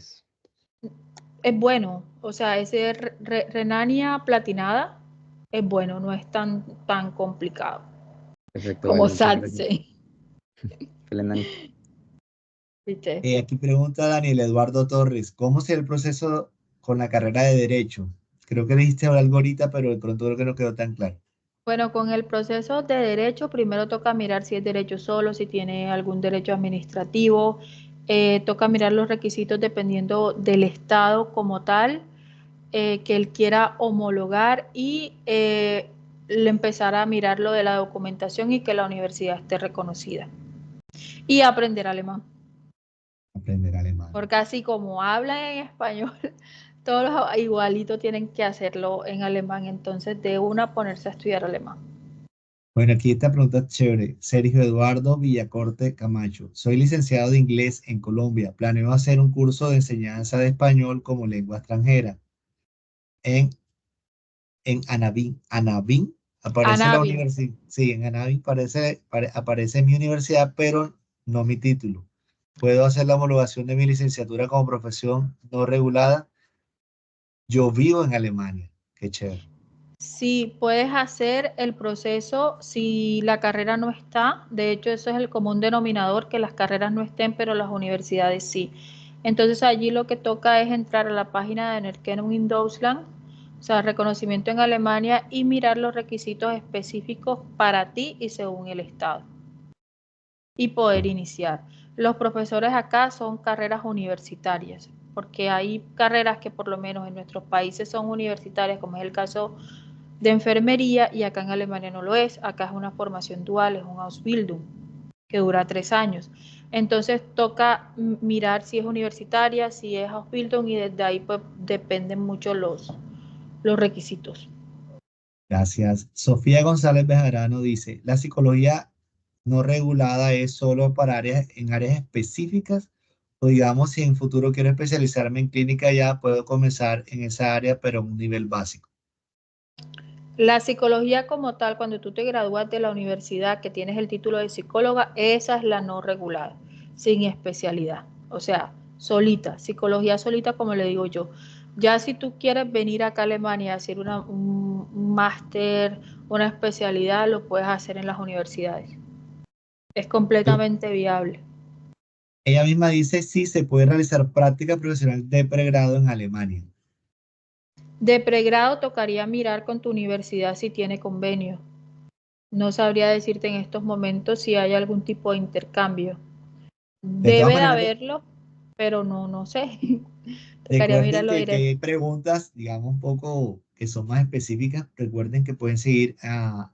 Es bueno, o sea, ese Renania platinada es bueno, no es tan complicado perfecto, como vale, muchas gracias. Salse. Vielen Dank. ¿Viste? Aquí pregunta Daniel Eduardo Torres, ¿cómo será el proceso con la carrera de Derecho? Creo que dijiste algo ahorita, pero de pronto creo que no quedó tan claro. Bueno, con el proceso de derecho, primero toca mirar si es derecho solo, si tiene algún derecho administrativo, toca mirar los requisitos dependiendo del estado como tal, que él quiera homologar y le empezar a mirar lo de la documentación y que la universidad esté reconocida. Y aprender alemán. Aprender alemán. Porque así como hablan en español, todos los igualitos tienen que hacerlo en alemán. Entonces, de una ponerse a estudiar alemán. Bueno, aquí esta pregunta es chévere. Sergio Eduardo Villacorte Camacho. Soy licenciado de inglés en Colombia. Planeo hacer un curso de enseñanza de español como lengua extranjera en, en Anabín. Anabín aparece la Anabin. universidad. Sí, en Anabín aparece mi universidad, pero no mi título. Puedo hacer la homologación de mi licenciatura como profesión no regulada. Yo vivo en Alemania. Qué chévere. Sí, puedes hacer el proceso si la carrera no está. De hecho, eso es el común denominador, que las carreras no estén, pero las universidades sí. Entonces allí lo que toca es entrar a la página de Anerkennung in Deutschland, o sea, reconocimiento en Alemania, y mirar los requisitos específicos para ti y según el estado. Y poder iniciar. Los profesores acá son carreras universitarias, porque hay carreras que por lo menos en nuestros países son universitarias, como es el caso de enfermería, y acá en Alemania no lo es. Acá es una formación dual, es un Ausbildung, que dura 3 años. Entonces toca mirar si es universitaria, si es Ausbildung, y desde ahí pues dependen mucho los requisitos. Gracias. Sofía González Bejarano dice, la psicología no regulada es solo para áreas, en áreas específicas, o digamos, si en futuro quiero especializarme en clínica ya puedo comenzar en esa área, pero a un nivel básico. La psicología como tal, cuando tú te gradúas de la universidad, que tienes el título de psicóloga, esa es la no regulada, sin especialidad. O sea, solita, psicología solita, como le digo yo. Ya si tú quieres venir acá a Alemania a hacer un máster, una especialidad, lo puedes hacer en las universidades. Es completamente viable. Ella misma dice si se puede realizar práctica profesional de pregrado en Alemania. De pregrado tocaría mirar con tu universidad si tiene convenio. No sabría decirte en estos momentos si hay algún tipo de intercambio. De todas Debe de maneras, haberlo, pero no sé. Tocaría recuerden mirarlo que directo. hay preguntas, digamos, un poco que son más específicas. Recuerden que pueden seguir a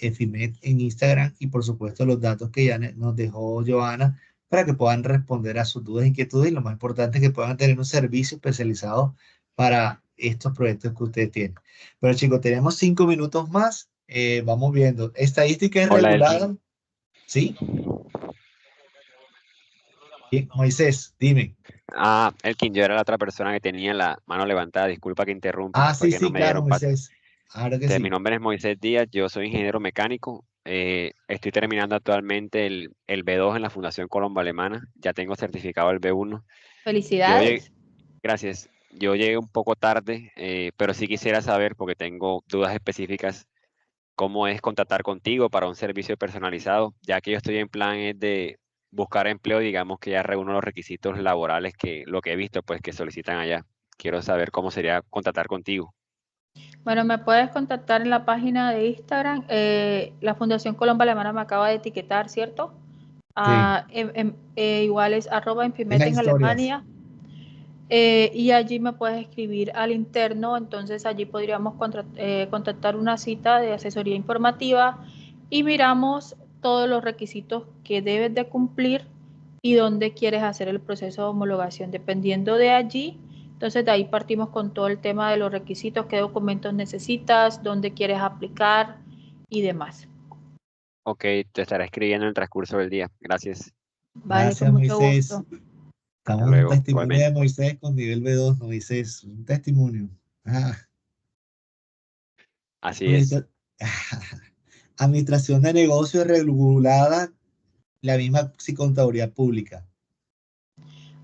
Efimet en Instagram y por supuesto los datos que ya nos dejó Joana para que puedan responder a sus dudas e inquietudes y lo más importante es que puedan tener un servicio especializado para estos proyectos que ustedes tienen. Pero chicos, tenemos 5 minutos más. Vamos viendo. Estadística Hola, irregulada. Elkin. ¿Sí? Bien, Moisés, dime. Elkin, yo era la otra persona que tenía la mano levantada. Disculpa que interrumpa, Ah, fue sí, que no sí, me claro, dieron paso. Moisés. Claro que Mi sí. nombre es Moisés Díaz, yo soy ingeniero mecánico. Estoy terminando actualmente el B2 en la Fundación Colombo Alemana. Ya tengo certificado el B1. Yo llegué, Felicidades. gracias. Yo llegué un poco tarde, pero sí quisiera saber, porque tengo dudas específicas, cómo es contactar contigo para un servicio personalizado, ya que yo estoy en plan es de buscar empleo, digamos que ya reúno los requisitos laborales que lo que he visto, pues que solicitan allá. Quiero saber cómo sería contactar contigo. Bueno, me puedes contactar en la página de Instagram. La Fundación Colombo Alemana me acaba de etiquetar, ¿cierto? Sí, Igual es en @Infimet las en historias. Alemania. Y allí me puedes escribir al interno, entonces allí podríamos contactar una cita de asesoría informativa y miramos todos los requisitos que debes de cumplir y dónde quieres hacer el proceso de homologación. Dependiendo de allí, entonces de ahí partimos con todo el tema de los requisitos, qué documentos necesitas, dónde quieres aplicar y demás. Ok, te estaré escribiendo en el transcurso del día. Gracias. Vale, con Gracias, mucho Moisés. gusto. Hasta Estamos en un luego, testimonio de igualmente. Moisés con nivel B2, Moisés, un testimonio. Ah, Así es. administra- Administración de negocios regulada, la misma si contaduría pública.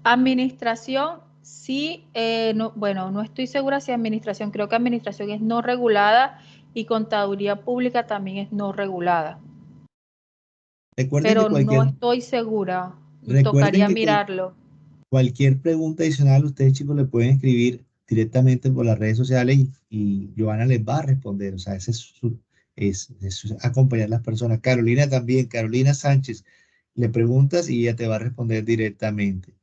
Administración, sí, no, bueno, no estoy segura si administración, creo que administración es no regulada y contaduría pública también es no regulada, Recuerden que pero no cualquier, estoy segura, recuerden tocaría que mirarlo. cualquier pregunta adicional, ustedes chicos le pueden escribir directamente por las redes sociales y Joana les va a responder. O sea, ese es acompañar a las personas. Carolina también, Carolina Sánchez, le preguntas y ella te va a responder directamente.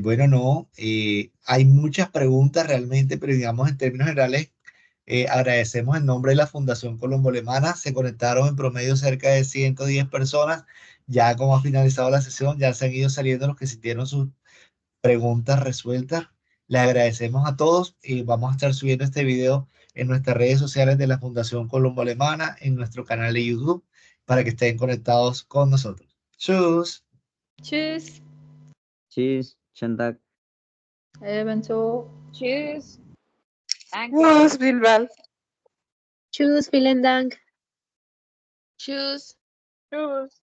Bueno, no, hay muchas preguntas realmente, pero digamos en términos generales, agradecemos en nombre de la Fundación Colombo Alemana. Se conectaron en promedio cerca de 110 personas. ya como ha finalizado la sesión, ya se han ido saliendo los que sintieron sus preguntas resueltas. Le agradecemos a todos y vamos a estar subiendo este video en nuestras redes sociales de la Fundación Colombo Alemana, en nuestro canal de YouTube, para que estén conectados con nosotros. Tschüss. Tschüss. Tschüss, schönen Tag. Ebenso. Tschüss. Danke. Tschüss, vielen Dank. Tschüss, vielen Dank. Tschüss. Tschüss.